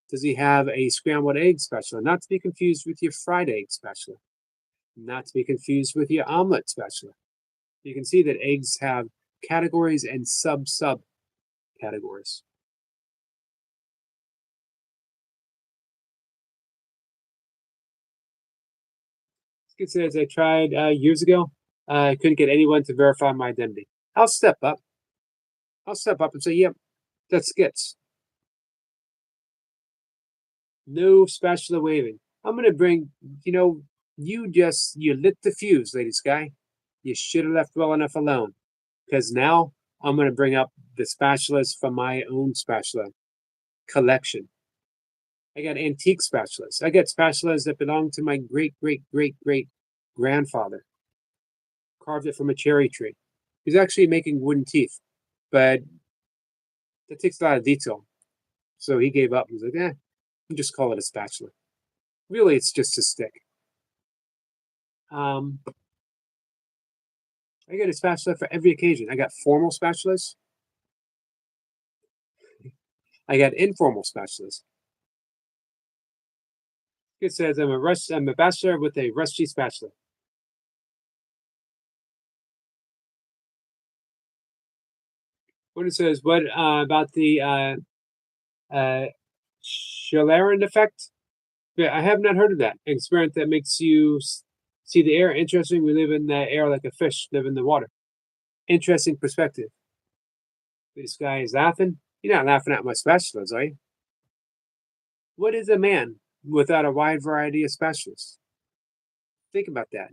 A: Does he have a scrambled egg spatula? Not to be confused with your fried egg spatula. Not to be confused with your omelet spatula. You can see that eggs have categories and sub categories. It says I tried years ago. I couldn't get anyone to verify my identity. I'll step up. I'll step up and say, yep, that's Skits. No spatula waving. I'm gonna bring, you lit the fuse, Lady Sky. You should have left well enough alone. Because now I'm gonna bring up the spatulas from my own spatula. collection. I got antique spatulas. I got spatulas that belong to my great great great great grandfather. Carved it from a cherry tree. He's actually making wooden teeth, but that takes a lot of detail. So he gave up. He's like, you just call it a spatula. Really, it's just a stick. Um, I got a spatula for every occasion. I got formal spatulas. I got informal spatulas. It says I'm a bachelor with a rusty spatula. When it says what about the Schillerin effect? Yeah, I have not heard of that. An experiment that makes you see the air. Interesting. We live in the air like a fish live in the water. Interesting perspective. This guy is laughing. You're not laughing at my spatulas, are you? What is a man without a wide variety of spatulas? Think about that.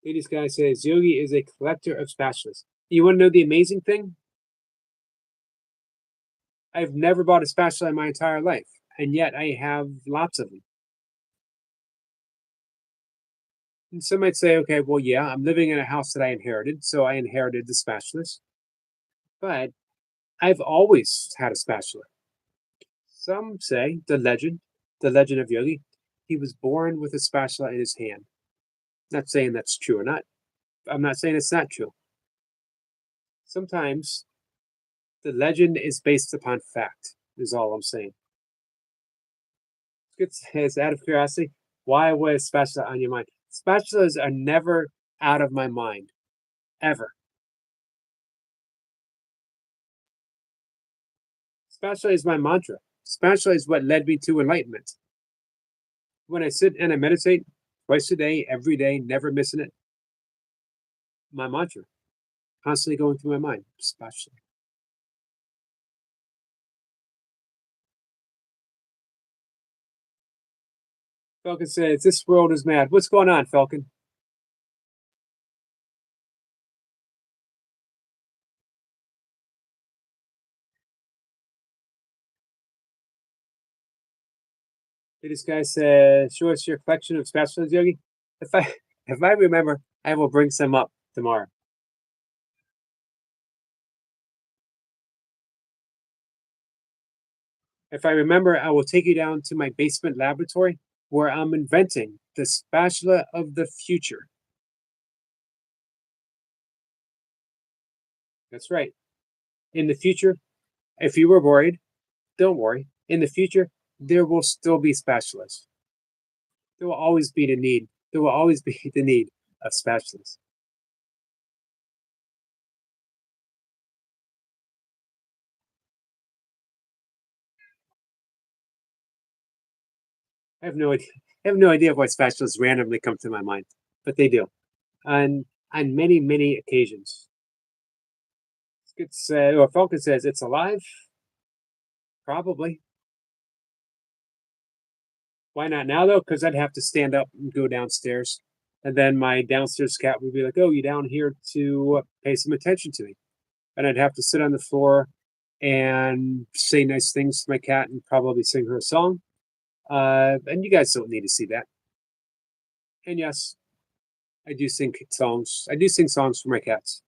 A: This guy says Yogi is a collector of spatulas. You want to know the amazing thing? I've never bought a spatula in my entire life, and yet I have lots of them. And some might say, okay, well, yeah, I'm living in a house that I inherited, so I inherited the spatulas. But I've always had a spatula. Some say the legend of Yogi, he was born with a spatula in his hand. Not saying that's true or not. I'm not saying it's not true. Sometimes the legend is based upon fact, is all I'm saying. Good says, out of curiosity, why was spatula on your mind? Spatulas are never out of my mind, ever. Spatula is my mantra. Spatula is what led me to enlightenment. When I sit and I meditate twice a day, every day, never missing it, my mantra, constantly going through my mind, spatula. Falcon says, this world is mad. What's going on, Falcon? This guy says, show us your collection of spatulas, Yogi. If I if I remember, I will bring some up tomorrow. If I remember, I will take you down to my basement laboratory where I'm inventing the spatula of the future. That's right. In the future, if you were worried, don't worry. In the future, there will still be spatulas. There will always be the need. There will always be the need of spatulas. I have no idea. I have no idea why spatulas randomly come to my mind, but they do, on on many occasions. It's or Falcon says it's alive. Probably. Why not now though? Because I'd have to stand up and go downstairs, and then my downstairs cat would be like, "Oh, you down here to pay some attention to me?" And I'd have to sit on the floor and say nice things to my cat and probably sing her a song. And you guys don't need to see that. And yes, I do sing songs. I do sing songs for my cats.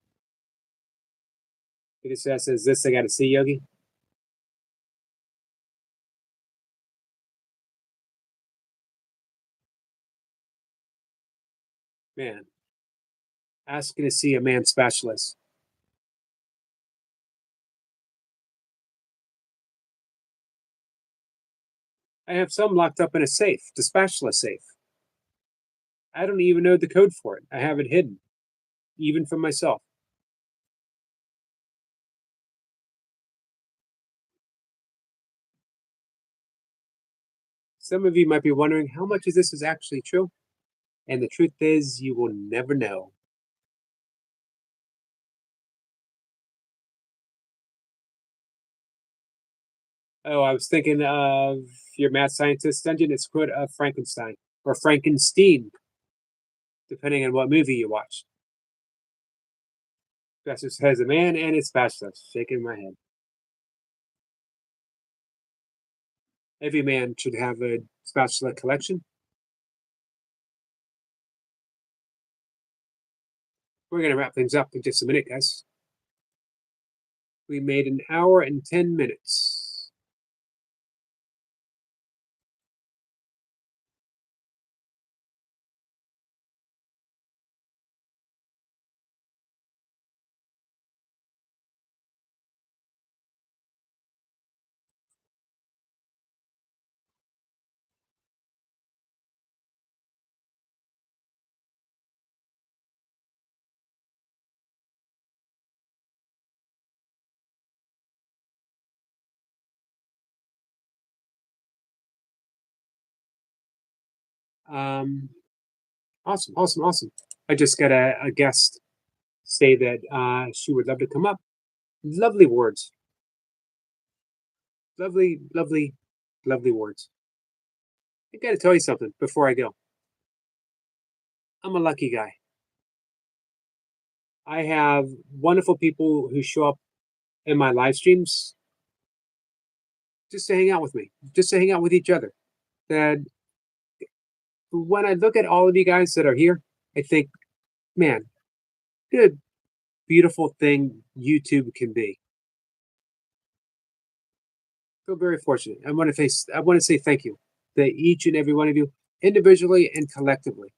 A: It just says this I got to see, Yogi. Man, asking to see a man specialist. I have some locked up in a safe, the spatula safe. I don't even know the code for it. I have it hidden, even from myself. Some of you might be wondering how much of this is actually true. And the truth is, you will never know. Oh, I was thinking of your mad scientist dungeon. It's quote of Frankenstein or Frankenstein, depending on what movie you watch. Spatula says a man and his spatula, shaking my head. Every man should have a spatula collection. We're gonna wrap things up in just a minute, guys. We made an hour and 10 minutes. Um, awesome, awesome, awesome. I just got a guest say that she would love to come up. Lovely words. Lovely, lovely, lovely words. I gotta tell you something before I go. I'm a lucky guy. I have wonderful people who show up in my live streams just to hang out with me, just to hang out with each other. That when I look at all of you guys that are here, I think, man, good, beautiful thing YouTube can be. I feel very fortunate. I want to say thank you to each and every one of you, individually and collectively.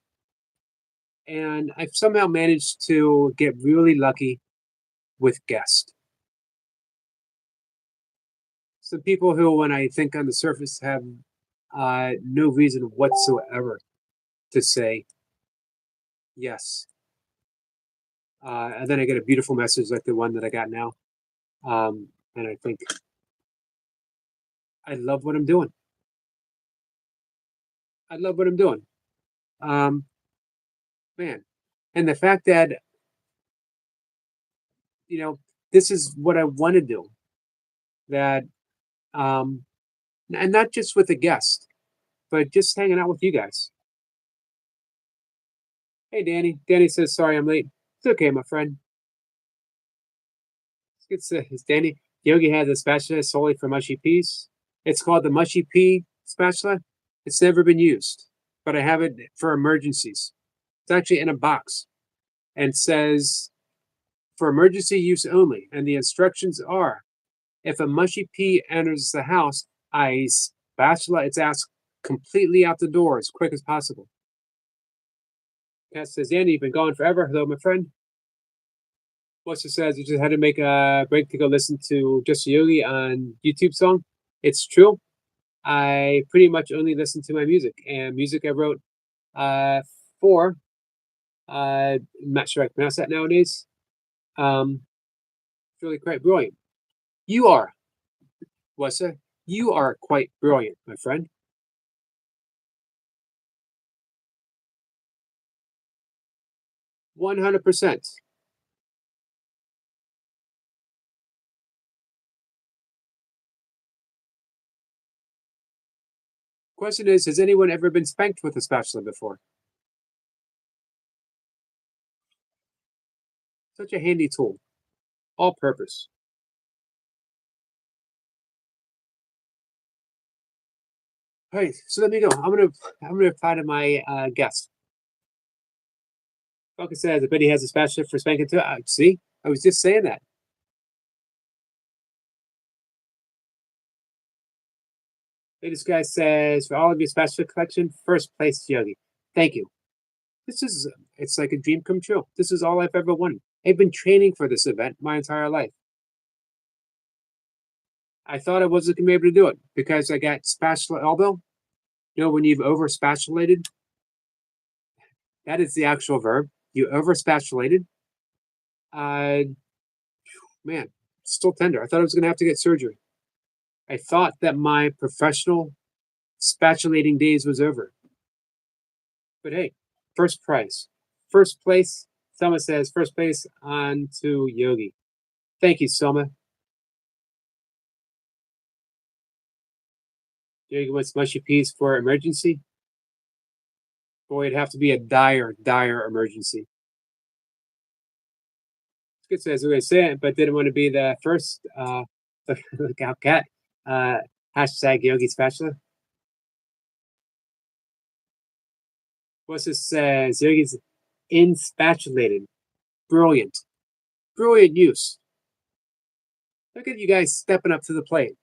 A: And I've somehow managed to get really lucky with guests. Some people who, when I think on the surface, have no reason whatsoever to say yes. And then I get a beautiful message like the one that I got now. And I think, I love what I'm doing. I love what I'm doing. Um, man. And the fact that, you know, this is what I want to do. That, um, and not just with a guest, but just hanging out with you guys. Hey, Danny. Danny says, sorry I'm late. It's okay, my friend. It's Danny. Yogi has a spatula solely for mushy peas. It's called the mushy pea spatula. It's never been used, but I have it for emergencies. It's actually in a box and says for emergency use only. And the instructions are if a mushy pea enters the house, I spatula its ass completely out the door as quick as possible. Cat says, Andy, you've been gone forever. Hello, my friend. Buster says, you just had to make a break to go listen to Just a Yogi on YouTube song. It's true. I pretty much only listen to my music and music I wrote for. I'm not sure I can pronounce that nowadays. It's really quite brilliant. You are, Wessa. You are quite brilliant, my friend. 100%. Question is, has anyone ever been spanked with a spatula before? Such a handy tool, all purpose. All right, so let me go. I'm gonna reply to my guest. Focus says, I bet he has a spatula for spanking too. See, I was just saying that. Latest guy says, for all of your spatula collection, first place Yogi. Thank you. This is, it's like a dream come true. This is all I've ever wanted. I've been training for this event my entire life. I thought I wasn't gonna be able to do it because I got spatula elbow. You know, when you've over spatulated, that is the actual verb. You over spatulated. Uh, man, still tender. I thought I was gonna have to get surgery. I thought that my professional spatulating days was over. But hey, first prize, first place. Selma says first place on to Yogi. Thank you, Selma. Yogi wants mushy peas for emergency. Boy, it'd have to be a dire, dire emergency. Good says we're going to say it, but didn't want to be the first. Look out, cat. Uh, hashtag Yogi Spatula. What's this says? Yogi's inspatulated. Brilliant. Brilliant use. Look at you guys stepping up to the plate.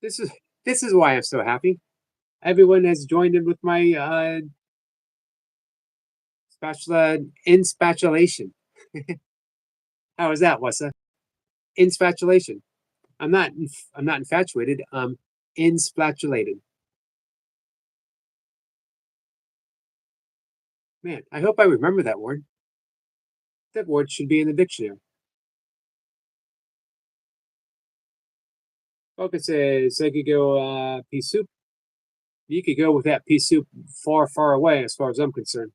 A: This is why I'm so happy. Everyone has joined in with my spatula inspatulation. How is that, Wassa? Inspatulation. I'm not infatuated. I'm inspatulated. Man, I hope I remember that word. That word should be in the dictionary. Focus says I could go pea soup. You could go with that pea soup far, far away as far as I'm concerned.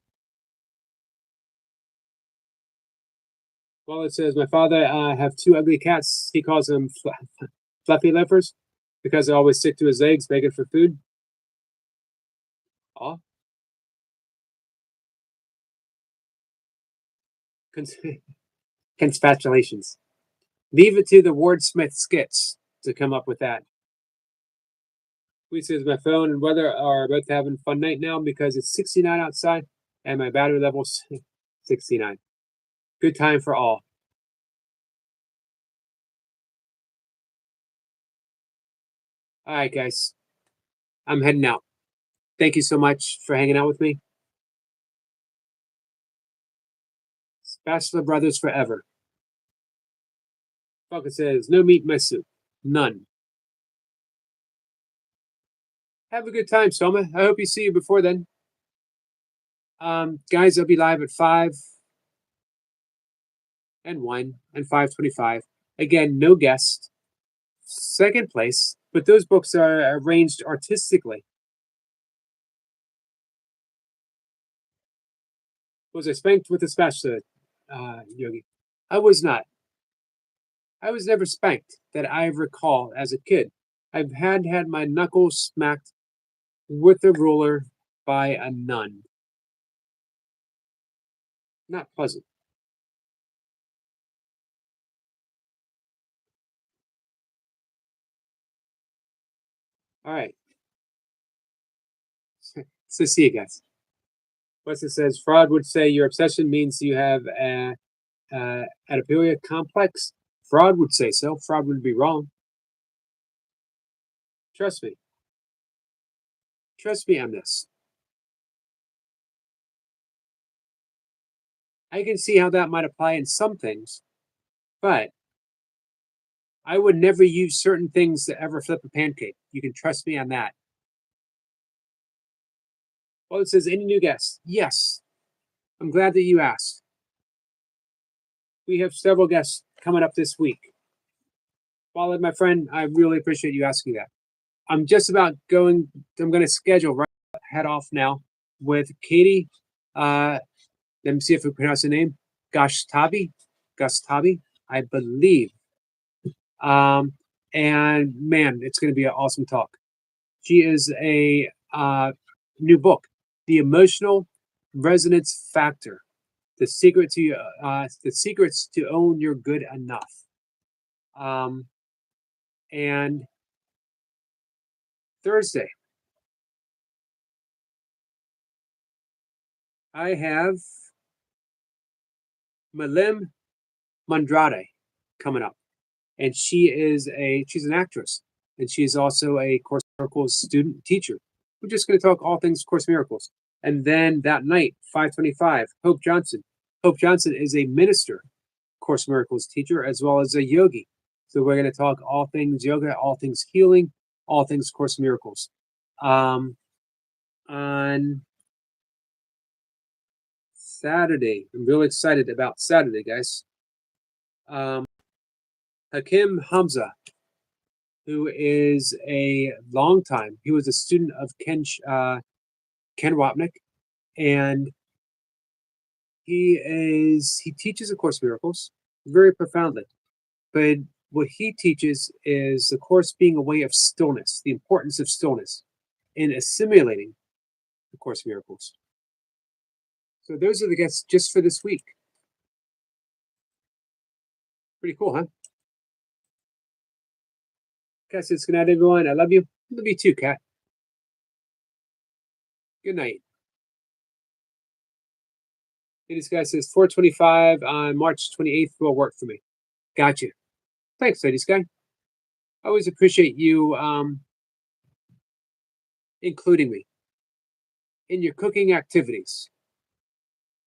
A: Well, it says my father have two ugly cats. He calls them fluffy livers because they always stick to his legs begging for food. Oh. Conspatulations. Leave it to the wordsmith skits to come up with that. We says my phone and weather are both having fun night now because it's 69 outside and my battery level's 69. Good time for all. All right, guys. I'm heading out. Thank you so much for hanging out with me. Spatula Brothers forever. Falcon says, no meat in my soup. None. Have a good time, Soma. I hope you see you before then. Guys, I'll be live at 5 and 1 and 5:25. Again, no guest. Second place, but those books are arranged artistically. Was I spanked with a spatula, Yogi? I was not. I was never spanked that I recall as a kid. I've had my knuckles smacked with a ruler by a nun. Not pleasant. All right. So see you guys. What's it says? Fraud would say your obsession means you have a adiphilia complex. Fraud would say so. Fraud would be wrong. Trust me. Trust me on this. I can see how that might apply in some things, but I would never use certain things to ever flip a pancake. You can trust me on that. Well, it says, any new guests? Yes. I'm glad that you asked. We have several guests coming up this week. Well, my friend, I really appreciate you asking that. I'm just about going, I'm going to schedule right head off now with Katie. Let me see if we pronounce the name. Gashtabi, I believe. And man, it's going to be an awesome talk. She is a new book, The Emotional Resonance Factor: the secrets to own your good enough. And Thursday, I have Malim Mandrade coming up, and she's an actress, and she's also a Course Miracles student teacher. We're just going to talk all things Course Miracles. And then that night, 5:25, Hope Johnson. Hope Johnson is a minister, Course Miracles teacher, as well as a yogi. So we're going to talk all things yoga, all things healing, all things Course Miracles. On Saturday, I'm really excited about Saturday, guys. Hakim Hamza, who is a long time, he was a student of Ken Wapnick, and he teaches A Course in Miracles very profoundly. But what he teaches is the Course being a way of stillness, the importance of stillness in assimilating the Course in Miracles. So those are the guests just for this week. Pretty cool, huh? Cat says, good night, everyone. I love you. Love you too, Cat. Good night. And this guy says 4:25 on March 28th will work for me. Gotcha. Thanks, ladies guy. I always appreciate you including me in your cooking activities.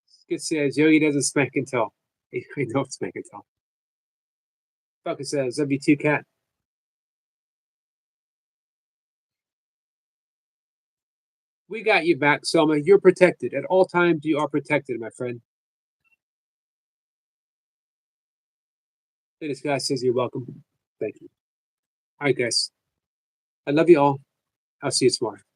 A: Skit says Yogi doesn't smack and tell. I know it's smack and tell. Falcon says W2 Cat. We got you back, Selma. You're protected. At all times, you are protected, my friend. And this guy says you're welcome. Thank you. All right, guys. I love you all. I'll see you tomorrow.